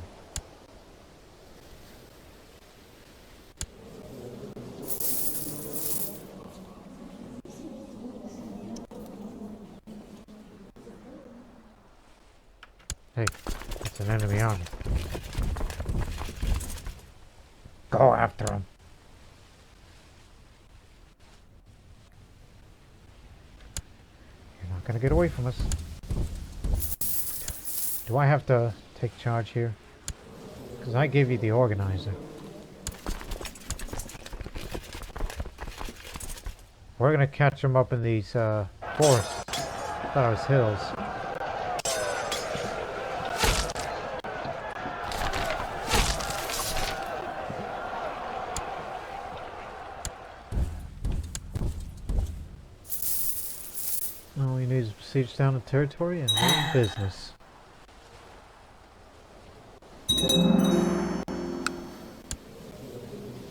Speaker 1: Hey, it's an enemy army. Go after him. You're not gonna get away from us. Do I have to take charge here? Because I gave you the organizer. We're gonna catch him up in these forests. I thought it was hills. All we need is besiege down the territory and we're in business.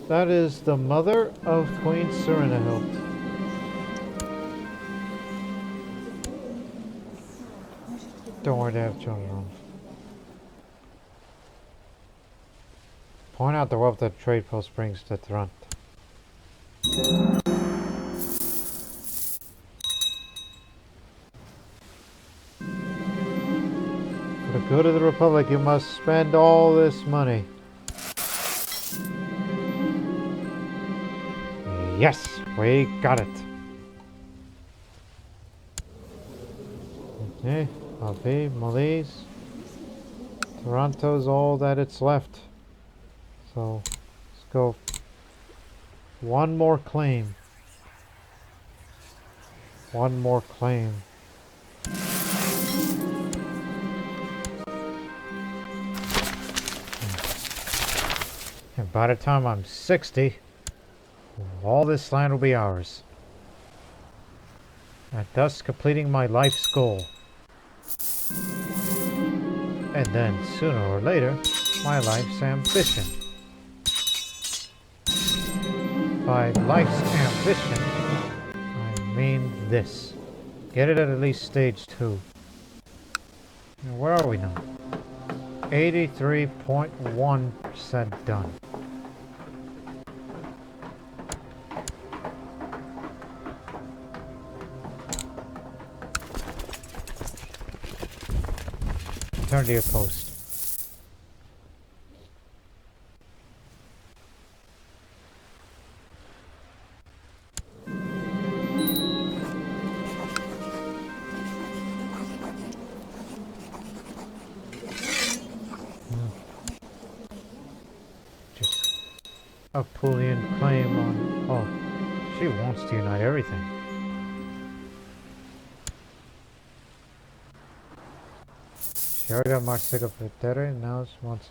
Speaker 1: That is the mother of Queen Serenahilt. Don't worry, they have children on. Point out the wealth that trade post brings to Trant. For the good of the Republic, you must spend all this money. Yes, we got it. Okay, Amalfi, Molise. Toronto's all that it's left. So, let's go. One more claim. One more claim. And by the time I'm 60, all this land will be ours. And thus completing my life's goal. And then, sooner or later, my life's ambition. By life's ambition, I mean this. Get it at least stage 2. Now, where are we now? 83.1% done. Turn to your post. Just a Apulian claim on... Oh, she wants to unite everything. She already got Marsica Fritere, and now she wants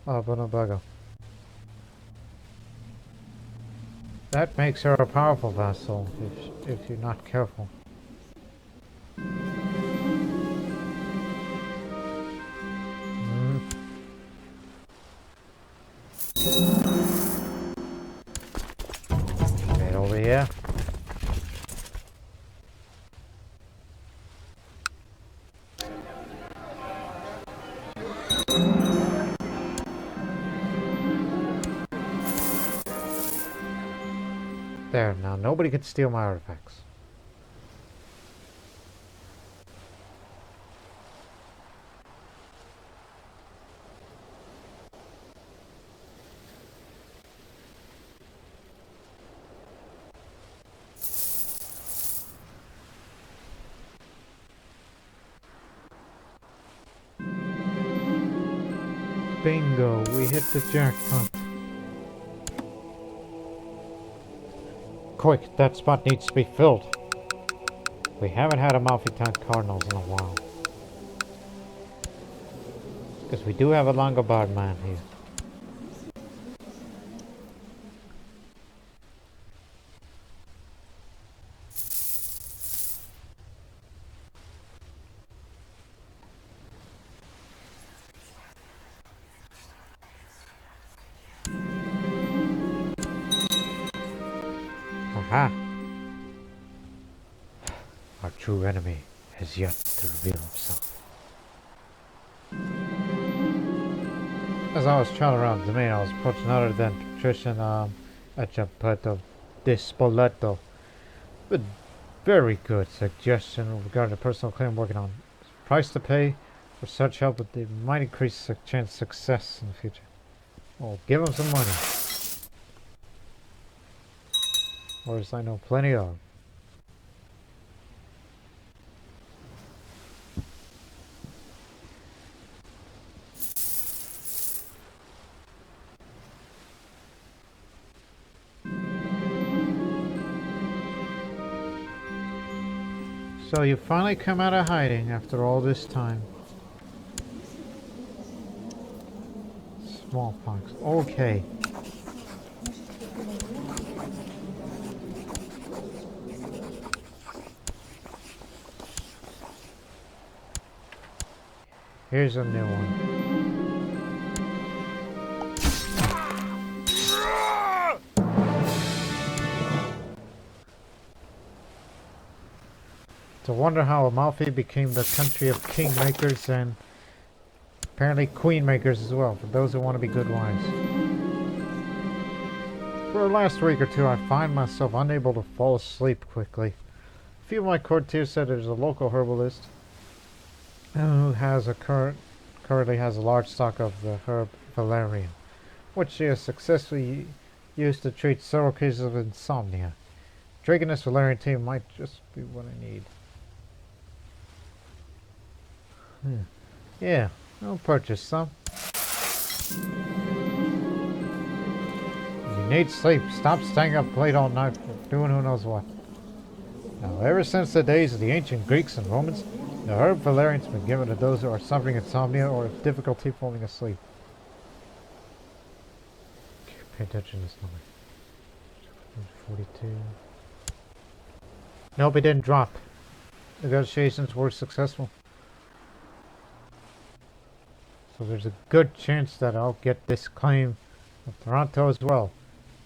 Speaker 1: Bonobago. That makes her a powerful vassal if you're not careful. Get over here. There, now nobody can steal my artifacts. Bingo, we hit the jackpot. Quick, that spot needs to be filled. We haven't had a Mafitano Cardinals in a while. Because we do have a Longobards man here. Aha! Our true enemy has yet to reveal himself. As I was trotting around the domain, I was approaching other than Patrician Achapeto de Spoleto. A very good suggestion regarding a personal claim I'm working on. Price to pay for such help, but they might increase the chance of success in the future. Well, give him some money. Or as I know plenty of. So you finally come out of hiding after all this time. Smallpox. Okay. Here's a new one. To wonder how Amalfi became the country of kingmakers and apparently queen makers as well, for those who want to be good wives. For the last week or two, I find myself unable to fall asleep quickly. A few of my courtiers said there's a local herbalist who has currently has a large stock of the herb valerian, which she has successfully used to treat several cases of insomnia. Drinking this valerian tea might just be what I need. Yeah, I'll purchase some. You need sleep. Stop staying up late all night doing who knows what. Now, ever since the days of the ancient Greeks and Romans, the herb valerian's been given to those who are suffering insomnia or have difficulty falling asleep. Pay attention to this number. 42. Nope, it didn't drop. Negotiations were successful. So there's a good chance that I'll get this claim of Toronto as well.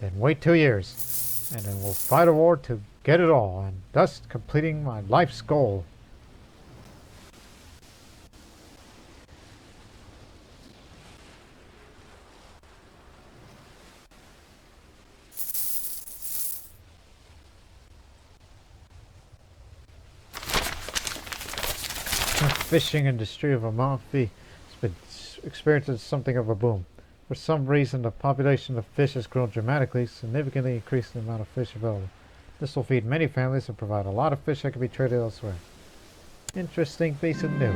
Speaker 1: Then wait 2 years, and then we'll fight a war to get it all, and thus completing my life's goal. The fishing industry of Amalfi has been experiencing something of a boom. For some reason, the population of fish has grown dramatically, significantly increasing the amount of fish available. This will feed many families and provide a lot of fish that can be traded elsewhere. Interesting piece of news.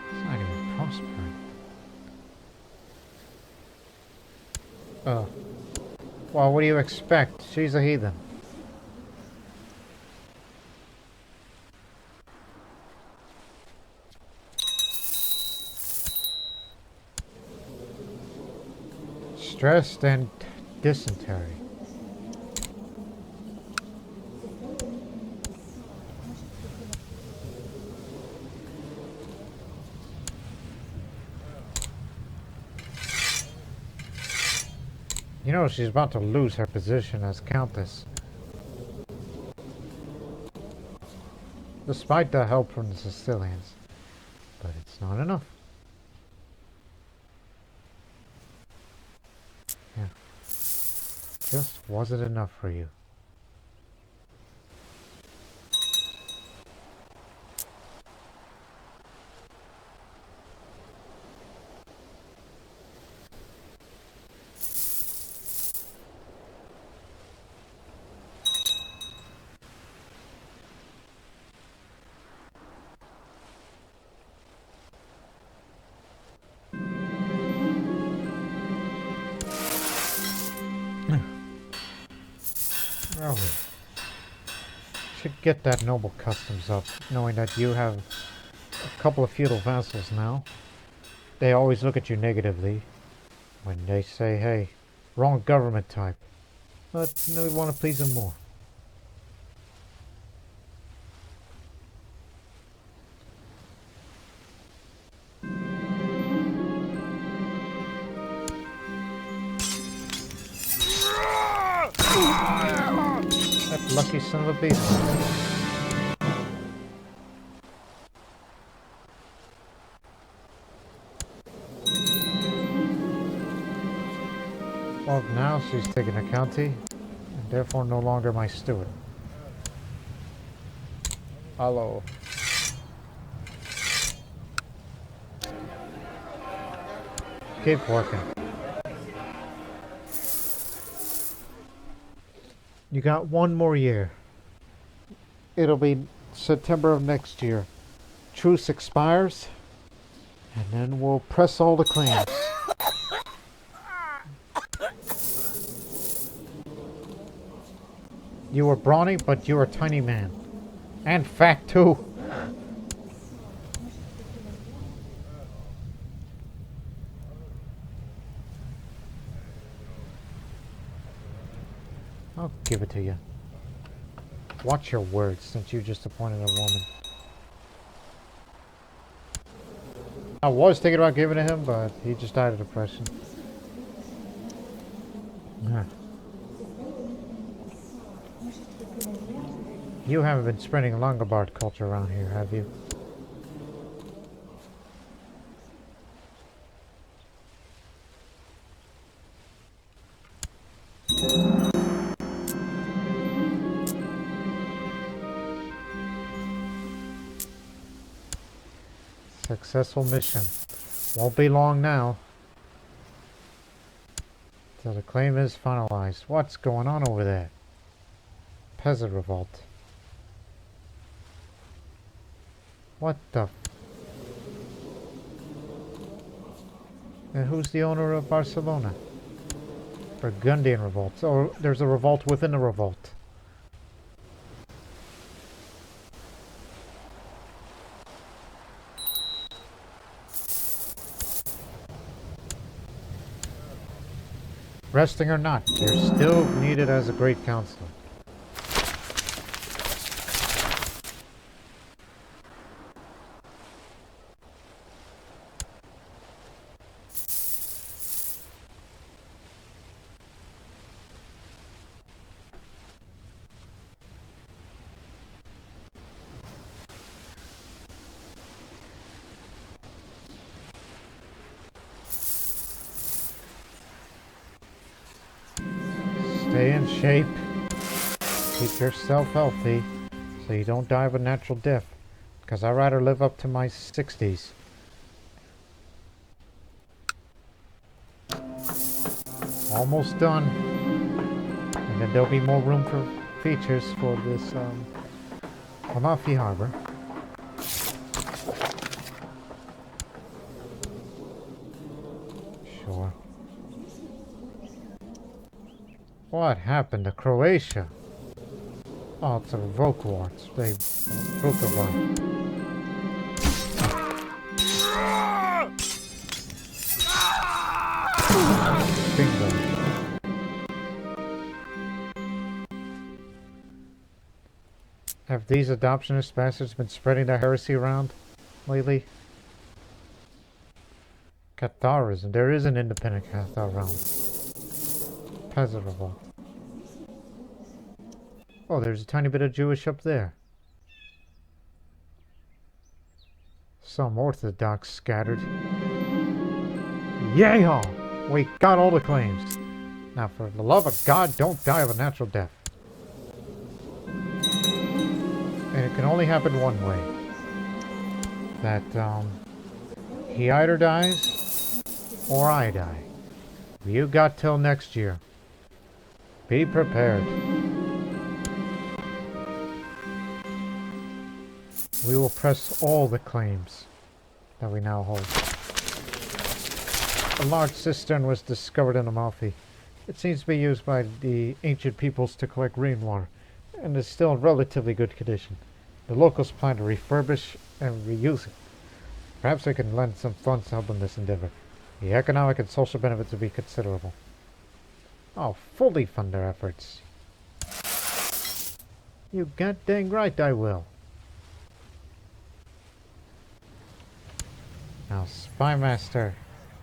Speaker 1: It's not even prospering. Well, what do you expect? She's a heathen. Stressed and Dysentery. You know, she's about to lose her position as Countess. Despite the help from the Sicilians. But it's not enough. Yeah. Just wasn't enough for you. Well, we should get that noble customs up, knowing that you have a couple of feudal vassals now. They always look at you negatively when they say, hey, wrong government type. But we want to please them more. That lucky son of a beast. Well, now she's taken a county, and therefore no longer my steward. Hello. Keep working. You got one more year. It'll be September of next year. Truce expires, and then we'll press all the claims. You were brawny, but you're a tiny man. And fat, too. I'll give it to you. Watch your words, since you just appointed a woman. I was thinking about giving it to him, but he just died of depression. You haven't been spreading Longobards culture around here, have you? Successful mission. Won't be long now. So the claim is finalized. What's going on over there? Peasant revolt. What the? And who's the owner of Barcelona? Burgundian revolt. Oh, there's a revolt within a revolt. Resting or not, you're still needed as a great counselor. Stay in shape. Keep yourself healthy so you don't die of a natural death. Because I'd rather live up to my 60s. Almost done. And then there'll be more room for features for this Amalfi Harbor. Sure. What happened to Croatia? Oh, it's a revolt war. They broke a bomb. Bingo. Have these adoptionist bastards been spreading their heresy around lately? Catharism. There is an independent Cathar realm. Peasant revolt. Oh, there's a tiny bit of Jewish up there. Some Orthodox scattered. Yeehaw! We got all the claims. Now, for the love of God, don't die of a natural death. And it can only happen one way. That, he either dies, or I die. You got till next year. Be prepared. We will press all the claims that we now hold. A large cistern was discovered in Amalfi. It seems to be used by the ancient peoples to collect rainwater, and is still in relatively good condition. The locals plan to refurbish and reuse it. Perhaps they can lend some funds to help in this endeavor. The economic and social benefits would be considerable. I'll fully fund their efforts. You god dang right I will. Now, Spy Master,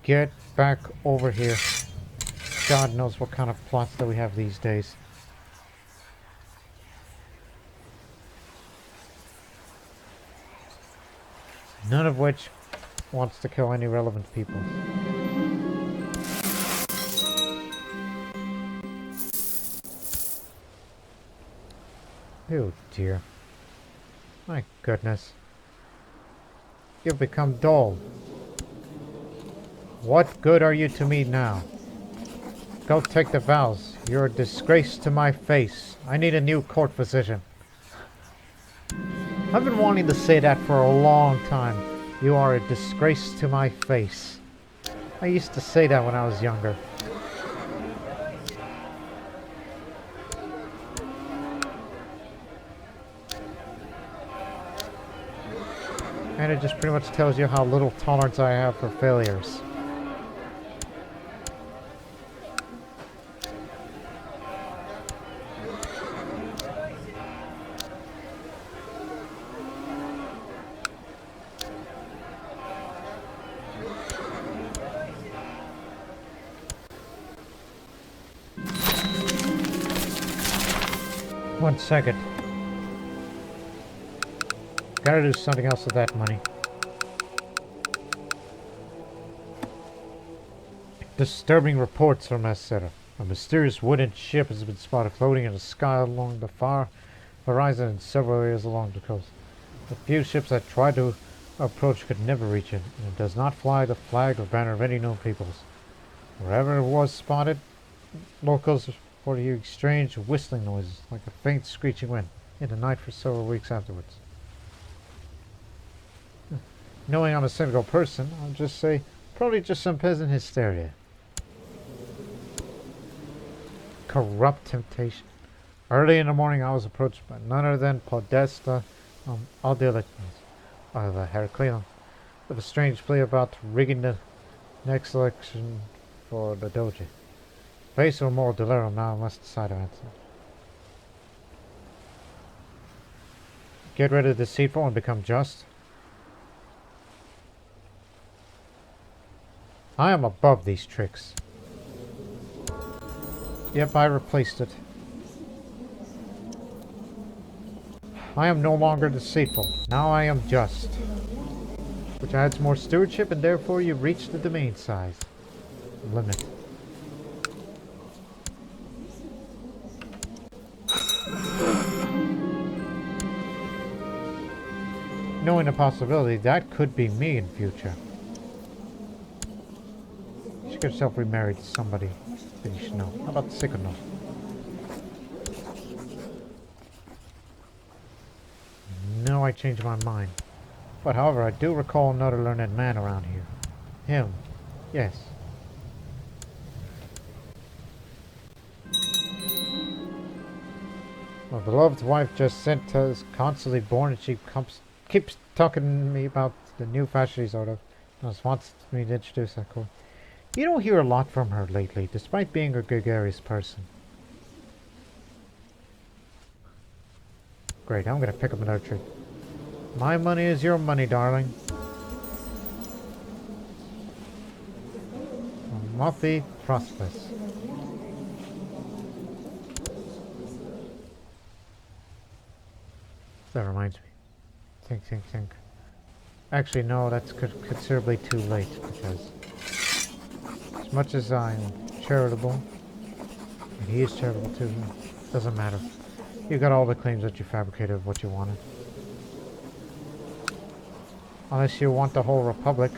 Speaker 1: get back over here. God knows what kind of plots that we have these days. None of which wants to kill any relevant people. Oh dear. My goodness. You've become dull. What good are you to me now? Go take the vows. You're a disgrace to my face. I need a new court physician. I've been wanting to say that for a long time. You are a disgrace to my face. I used to say that when I was younger. And it just pretty much tells you how little tolerance I have for failures. One second. Gotta do something else with that money. Disturbing reports from Meseta. A mysterious wooden ship has been spotted floating in the sky along the far horizon in several areas along the coast. The few ships that tried to approach could never reach it, and it does not fly the flag or banner of any known peoples. Wherever it was spotted, locals reported hearing strange whistling noises, like a faint screeching wind, in the night for several weeks afterwards. Knowing I'm a cynical person, I'll just say, probably just some peasant hysteria. Corrupt temptation. Early in the morning I was approached by none other than Podesta Aldilicus of Heracleon, with a strange plea about rigging the next election for the Doge. Face or moral delirium now, I must decide to answer. Get rid of deceitful and become just. I am above these tricks. Yep, I replaced it. I am no longer deceitful. Now I am just. Which adds more stewardship, and therefore you reach the domain size limit. Knowing the possibility that could be me in future. She could herself remarried to somebody that you should know. How about the Sycamore? No, I changed my mind. But however, I do recall another learned man around here. Him. Yes. My beloved wife just sent us constantly born, and she keeps talking to me about the new fashion she's out of. And wants me to introduce that court. You don't hear a lot from her lately, despite being a gregarious person. Great, I'm gonna pick up another tree. My money is your money, darling. Amalfi Prospects. That reminds me. Think. Actually, no, that's considerably too late, because as much as I'm charitable, and he is charitable too, doesn't matter. You got all the claims that you fabricated of what you wanted. Unless you want the whole Republic.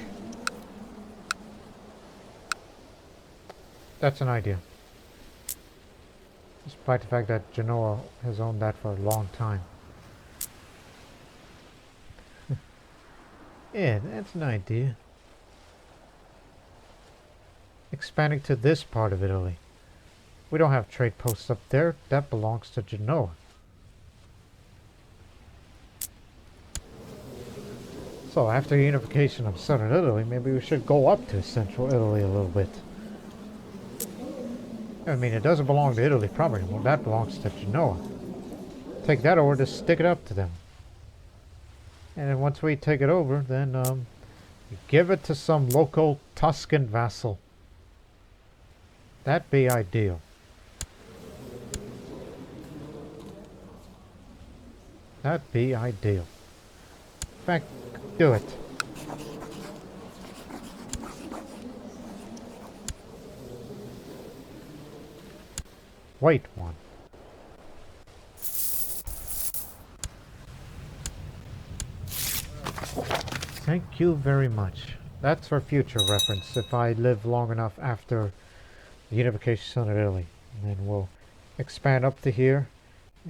Speaker 1: That's an idea. Despite the fact that Genoa has owned that for a long time. Yeah, that's an idea. Expanding to this part of Italy. We don't have trade posts up there. That belongs to Genoa. So after unification of southern Italy, maybe we should go up to central Italy a little bit. I mean, it doesn't belong to Italy properly. Well, that belongs to Genoa. Take that over to stick it up to them. And then once we take it over, then give it to some local Tuscan vassal. That'd be ideal. That'd be ideal. In fact, do it. Wait one. Thank you very much. That's for future reference if I live long enough after the unification of Italy. And then we'll expand up to here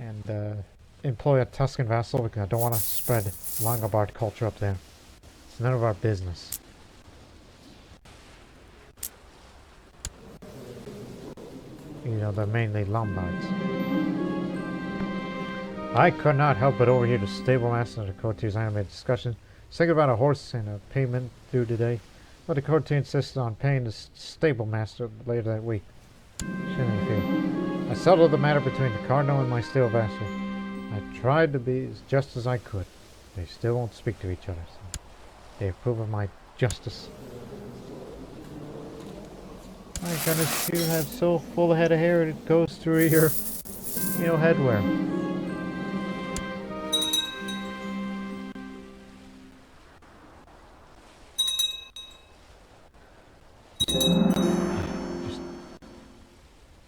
Speaker 1: and employ a Tuscan vassal because I don't want to spread Langobard culture up there. It's none of our business. You know, they're mainly Lombards. I could not help but overhear the stable master of the courtier's animated discussion. Saying about a horse and a payment due today, but the courtier insisted on paying the stable master later that week. Shouldn't interfere. I settled the matter between the cardinal and my stable master. I tried to be as just as I could. They still won't speak to each other, so they approve of my justice. My goodness, you have so full a head of hair it goes through your, headwear.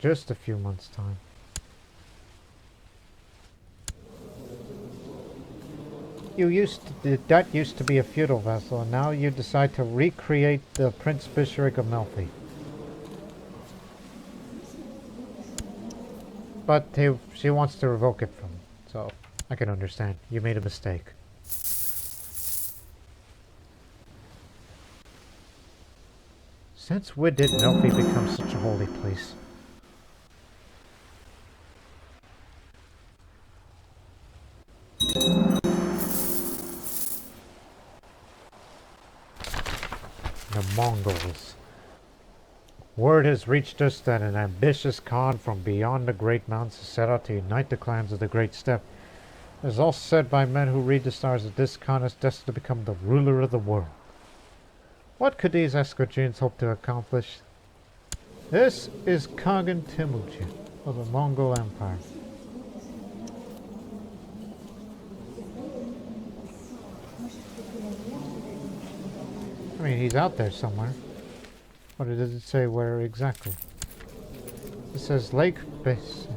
Speaker 1: Just a few months' time. That used to be a feudal vassal, and now you decide to recreate the Prince Bishopric of Amalfi. But she wants to revoke it from him, so I can understand. You made a mistake. Since when did Amalfi become such a holy place? The Mongols. Word has reached us that an ambitious Khan from beyond the Great Mountains has set out to unite the clans of the Great Steppe. It is also said by men who read the stars that this Khan is destined to become the ruler of the world. What could these escadrons hope to accomplish? This is Khagan Temujin of the Mongol Empire. I mean, he's out there somewhere. Or does it say where exactly? It says Lake Base.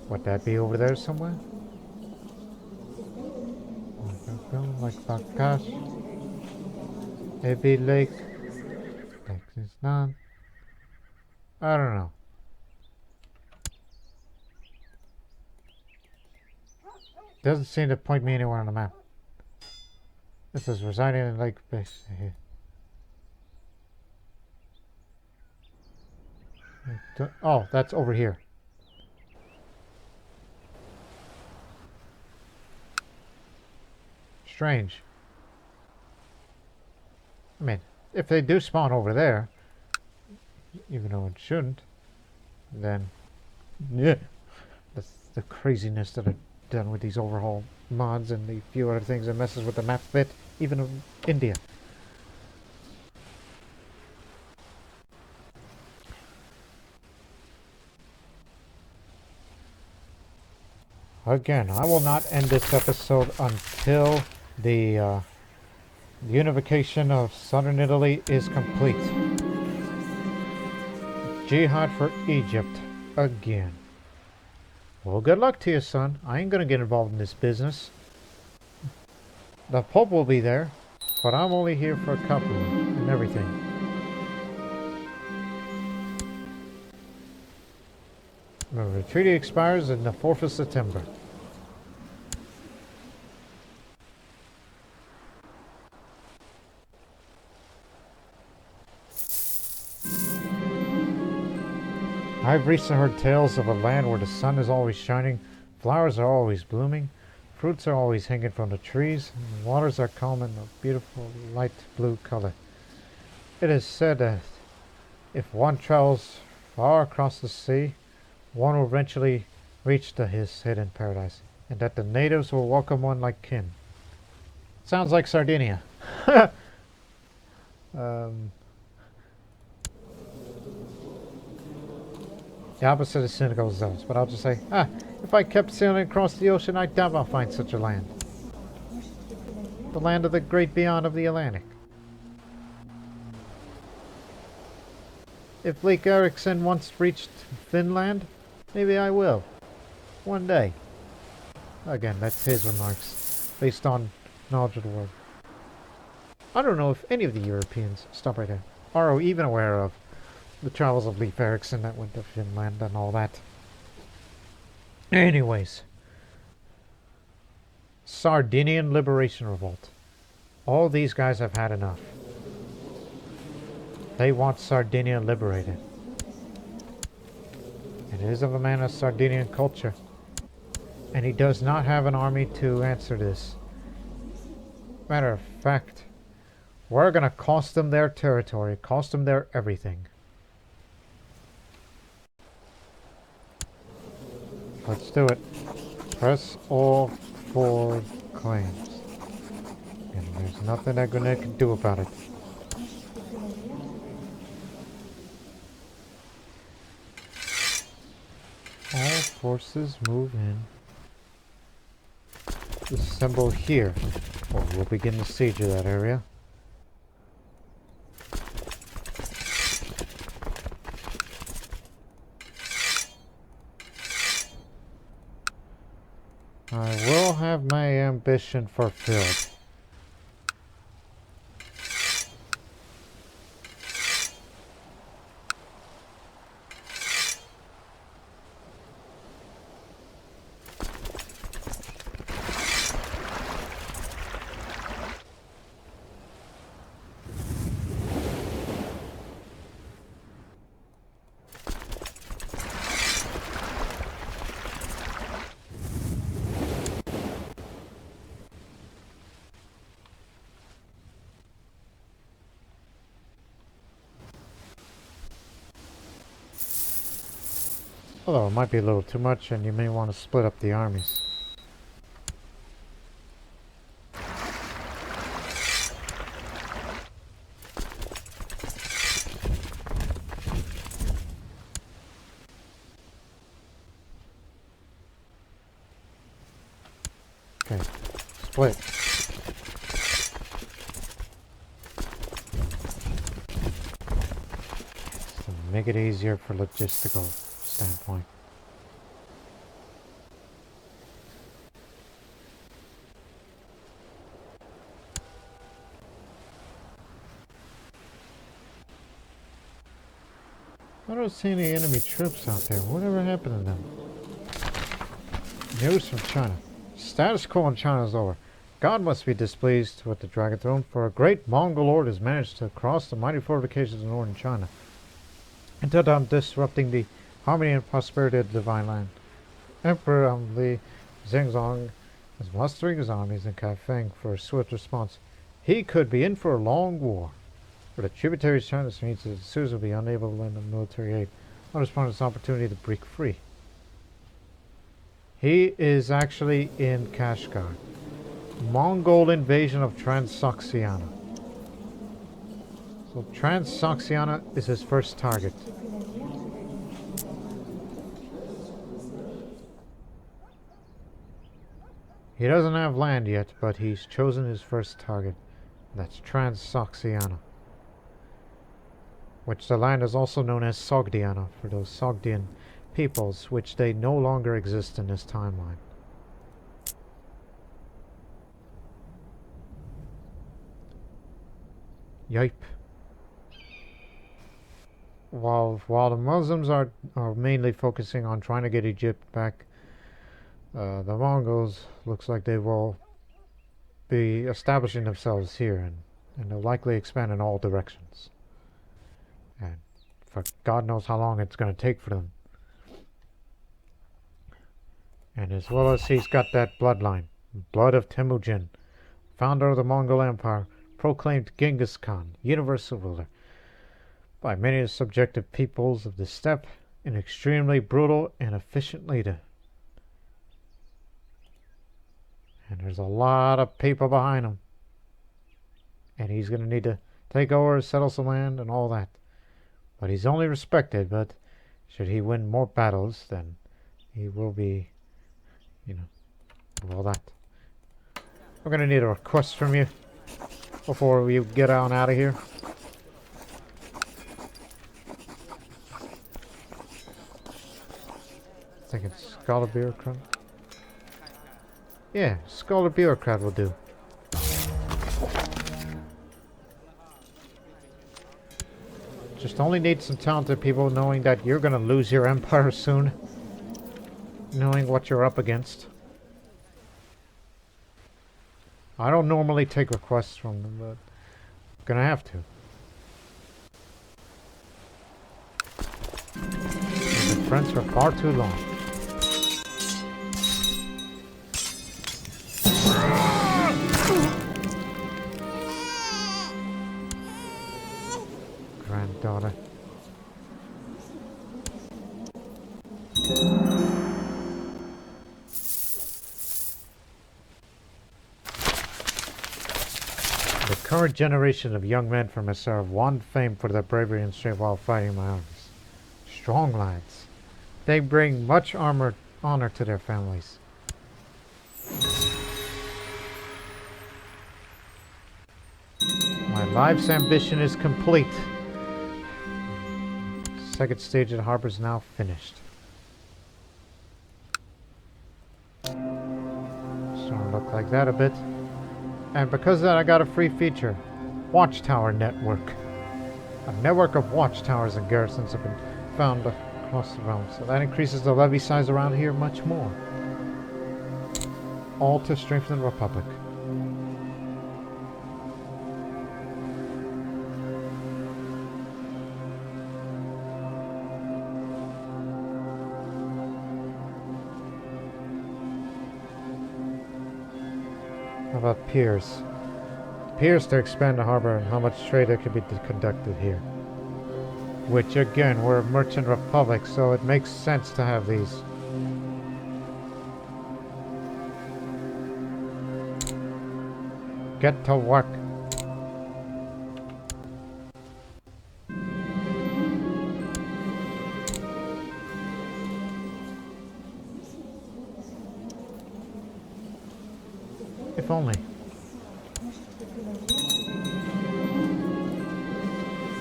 Speaker 1: Would that be over there somewhere? Like Bakash. Maybe Lake. Lake is none. I don't know. Doesn't seem to point me anywhere on the map. This is residing in Lake Base here. Oh, that's over here. Strange. I mean, if they do spawn over there, even though it shouldn't, then yeah, that's the craziness that done with these overhaul mods and the few other things that messes with the map bit, even of India. Again, I will not end this episode until the unification of southern Italy is complete. Jihad for Egypt again. Well, good luck to you, son. I ain't gonna get involved in this business. The Pope will be there, but I'm only here for Capu and everything. Remember, the treaty expires on the 4th of September. I've recently heard tales of a land where the sun is always shining, flowers are always blooming, fruits are always hanging from the trees, and the waters are calm in a beautiful light blue color. It is said that if one travels far across the sea, one will eventually reach his hidden paradise, and that the natives will welcome one like kin. Sounds like Sardinia. The opposite of cynical zones, but I'll just say, if I kept sailing across the ocean, I doubt I'll find such a land. The land of the great beyond of the Atlantic. If Lake Ericsson once reached Finland, maybe I will. One day. Again, that's his remarks, based on knowledge of the world. I don't know if any of the Europeans, stop right there, are even aware of the travels of Leif Erikson that went to Finland and all that. Anyways. Sardinian Liberation Revolt. All these guys have had enough. They want Sardinia liberated. It is of a man of Sardinian culture. And he does not have an army to answer this. Matter of fact, we're gonna cost them their territory, cost them their everything. Let's do it. Press all 4 claims. And there's nothing that Gwinnett can do about it. All forces move in. Assemble here. Or we'll begin the siege of that area. I will have my ambition fulfilled. Although it might be a little too much and you may want to split up the armies. Okay, split. To make it easier for logistical standpoint. I don't see any enemy troops out there. Whatever happened to them? News from China. Status quo in China is over. God must be displeased with the Dragon Throne, for a great Mongol horde has managed to cross the mighty fortifications of northern China, intent on disrupting the harmony and prosperity of the divine land. Emperor Li Zhengzong is mustering his armies in Kaifeng for a swift response. He could be in for a long war. For the tributaries China means that the Sioux will be unable to lend them military aid. I'll respond to this opportunity to break free. He is actually in Kashgar. Mongol invasion of Transoxiana. So Transoxiana is his first target. He doesn't have land yet, but he's chosen his first target. That's Transoxiana, which the land is also known as Sogdiana for those Sogdian peoples, which they no longer exist in this timeline. Yipe. While the Muslims are mainly focusing on trying to get Egypt back, the Mongols looks like they will be establishing themselves here, and they'll likely expand in all directions. And for God knows how long it's going to take for them. And as well as he's got that bloodline, blood of Temujin, founder of the Mongol Empire, proclaimed Genghis Khan, universal ruler, by many of the subjective peoples of the steppe, an extremely brutal and efficient leader. And there's a lot of people behind him. And he's going to need to take over, settle some land, and all that. But he's only respected, but should he win more battles, then he will be, all that. We're going to need a request from you before we get on out of here. I think it's Scholar Bureaucrat. Yeah, Scholar Bureaucrat will do. Just only need some talented people knowing that you're going to lose your empire soon. Knowing what you're up against. I don't normally take requests from them, but I'm going to have to. We've been friends for far too long. Granddaughter. The current generation of young men from Asar have won fame for their bravery and strength while fighting my armies. Strong lads. They bring much honor to their families. My life's ambition is complete. Second stage of the harbor is now finished. Starting to look like that a bit. And because of that, I got a free feature. Watchtower Network. A network of watchtowers and garrisons have been found across the realm. So that increases the levy size around here much more. All to strengthen the Republic. How about piers? Piers to expand the harbor and how much trade there could be conducted here. Which again, we're a merchant republic, so it makes sense to have these. Get to work. If only.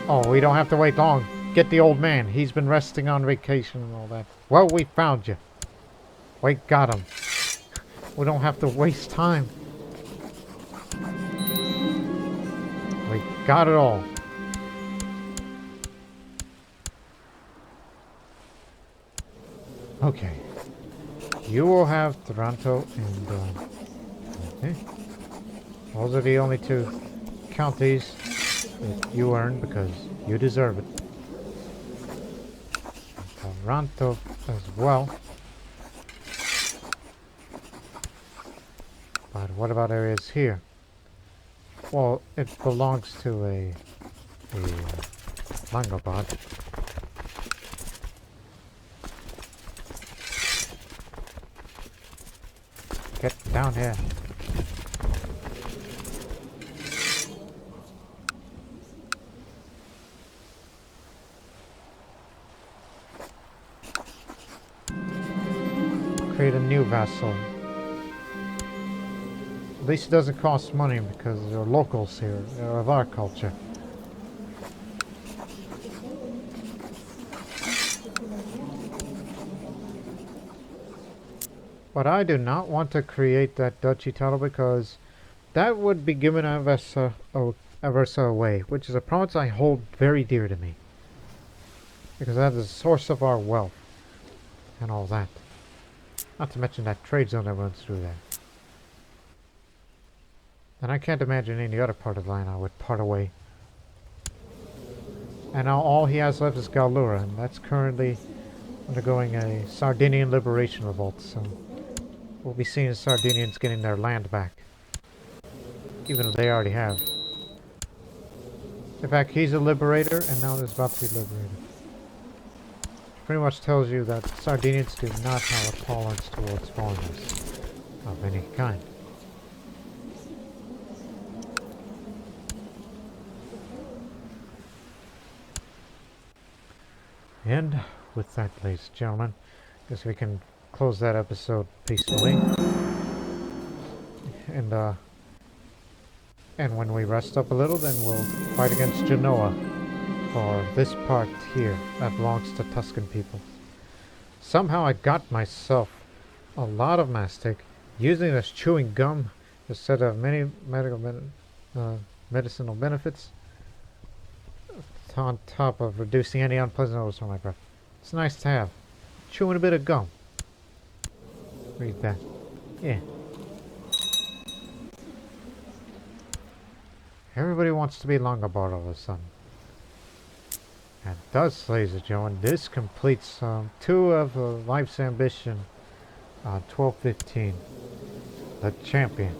Speaker 1: Oh, we don't have to wait long. Get the old man. He's been resting on vacation and all that. Well, we found you. We got him. We don't have to waste time. We got it all. Okay. You will have Toronto and okay. Those are the only two counties that you earn because you deserve it. Toronto as well. But what about areas here? Well, it belongs to a Langobard. Get down here. Create a new vassal. At least it doesn't cost money because they're locals here. They're of our culture. But I do not want to create that duchy title because that would be giving Aversa away, which is a province I hold very dear to me. Because that is the source of our wealth and all that. Not to mention that trade zone that runs through there. And I can't imagine any other part of the line I would part away. And now all he has left is Galura, and that's currently undergoing a Sardinian liberation revolt, so we'll be seeing Sardinians getting their land back. Even though they already have. In fact, he's a liberator, and now he's about to be liberated. Pretty much tells you that Sardinians do not have a tolerance towards foreigners of any kind. And with that, ladies and gentlemen, I guess we can close that episode peacefully. And when we rest up a little, then we'll fight against Genoa for this part here that belongs to Tuscan people. Somehow I got myself a lot of mastic using this chewing gum instead of many medicinal benefits, on top of reducing any unpleasant odors from my breath. It's nice to have. Chewing a bit of gum. Read that. Yeah. Everybody wants to be Longobardo all of a sudden. And thus, ladies and gentlemen, this completes 2 of Life's Ambition 1215. The champion.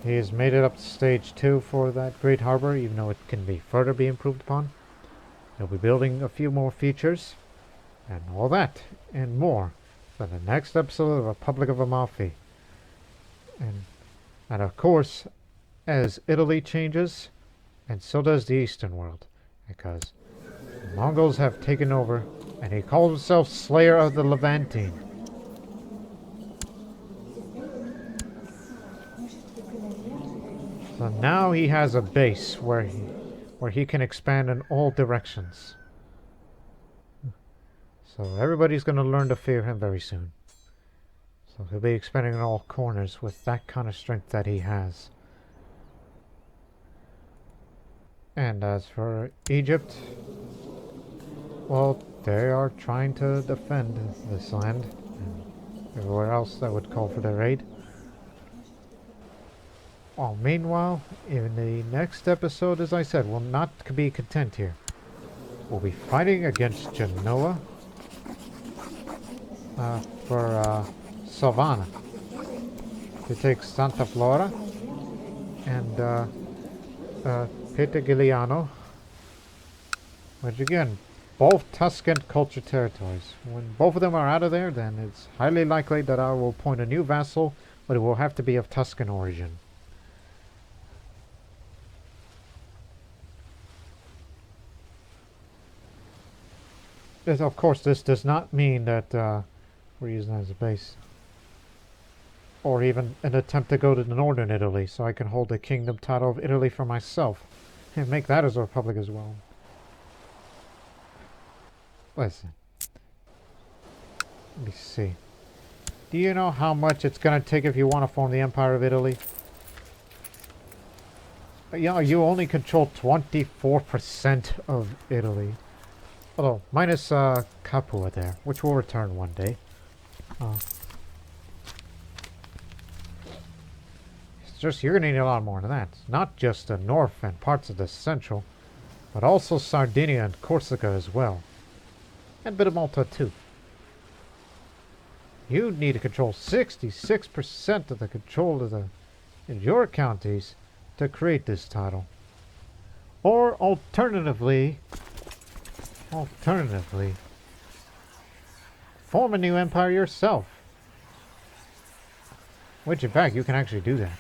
Speaker 1: He has made it up to stage 2 for that great harbor, even though it can be further be improved upon. He'll be building a few more features, and all that, and more, for the next episode of Republic of Amalfi. And of course, as Italy changes, and so does the Eastern world, because the Mongols have taken over, and he calls himself Slayer of the Levantine. So now he has a base where he can expand in all directions. So everybody's going to learn to fear him very soon. So he'll be expanding in all corners with that kind of strength that he has. And as for Egypt, well, they are trying to defend this land and everywhere else that would call for their aid. Well, meanwhile, in the next episode, as I said, we'll not be content here. We'll be fighting against Genoa for Savannah to take Santa Flora and Petagigliano, which again, both Tuscan culture territories. When both of them are out of there, then it's highly likely that I will appoint a new vassal, but it will have to be of Tuscan origin. Of course, this does not mean that we're using that as a base. Or even an attempt to go to northern Italy so I can hold the kingdom title of Italy for myself. And make that as a republic as well. Listen. Let me see. Do you know how much it's going to take if you want to form the Empire of Italy? You know, you only control 24% of Italy. Although, minus Capua there, which will return one day. It's just, you're going to need a lot more than that. Not just the north and parts of the central, but also Sardinia and Corsica as well. And a bit of Malta too. You need to control 66% of the control of your counties to create this title. Or alternatively, form a new empire yourself. Which, in fact, you can actually do that.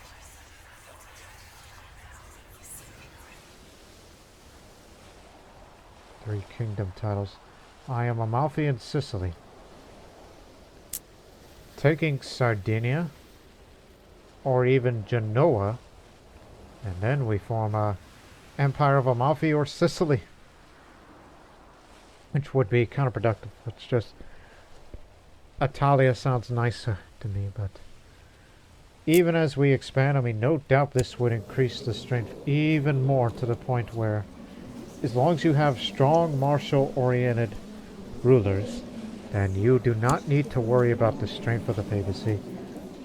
Speaker 1: Three kingdom titles. I am Amalfi in Sicily. Taking Sardinia, or even Genoa, and then we form a Empire of Amalfi or Sicily. Which would be counterproductive. It's just... Italia sounds nicer to me, but... Even as we expand, I mean, no doubt this would increase the strength even more to the point where... As long as you have strong martial-oriented rulers, then you do not need to worry about the strength of the papacy.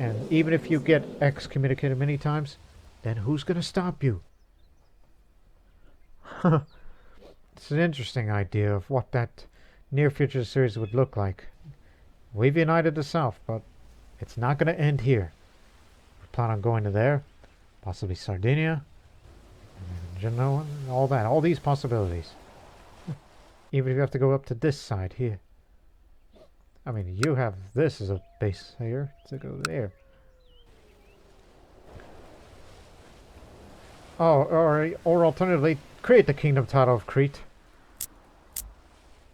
Speaker 1: And even if you get excommunicated many times, then who's going to stop you? It's an interesting idea of what that near-future series would look like. We've united the South, but it's not going to end here. We plan on going to there, possibly Sardinia, Genoa, all that, all these possibilities. Even if you have to go up to this side here. I mean, you have this as a base here to go there. Oh, or alternatively, create the kingdom title of Crete.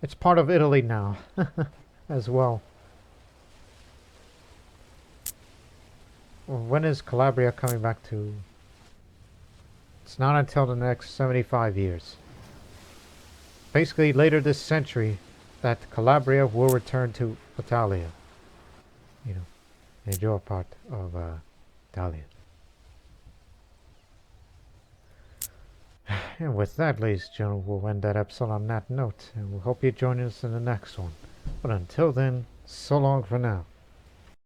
Speaker 1: It's part of Italy now, as well. When is Calabria coming back to... It's not until the next 75 years. Basically, later this century, that Calabria will return to Italia. You know, the major part of Italia. And with that, ladies and gentlemen, we'll end that episode on that note. And we hope you join us in the next one. But until then, so long for now.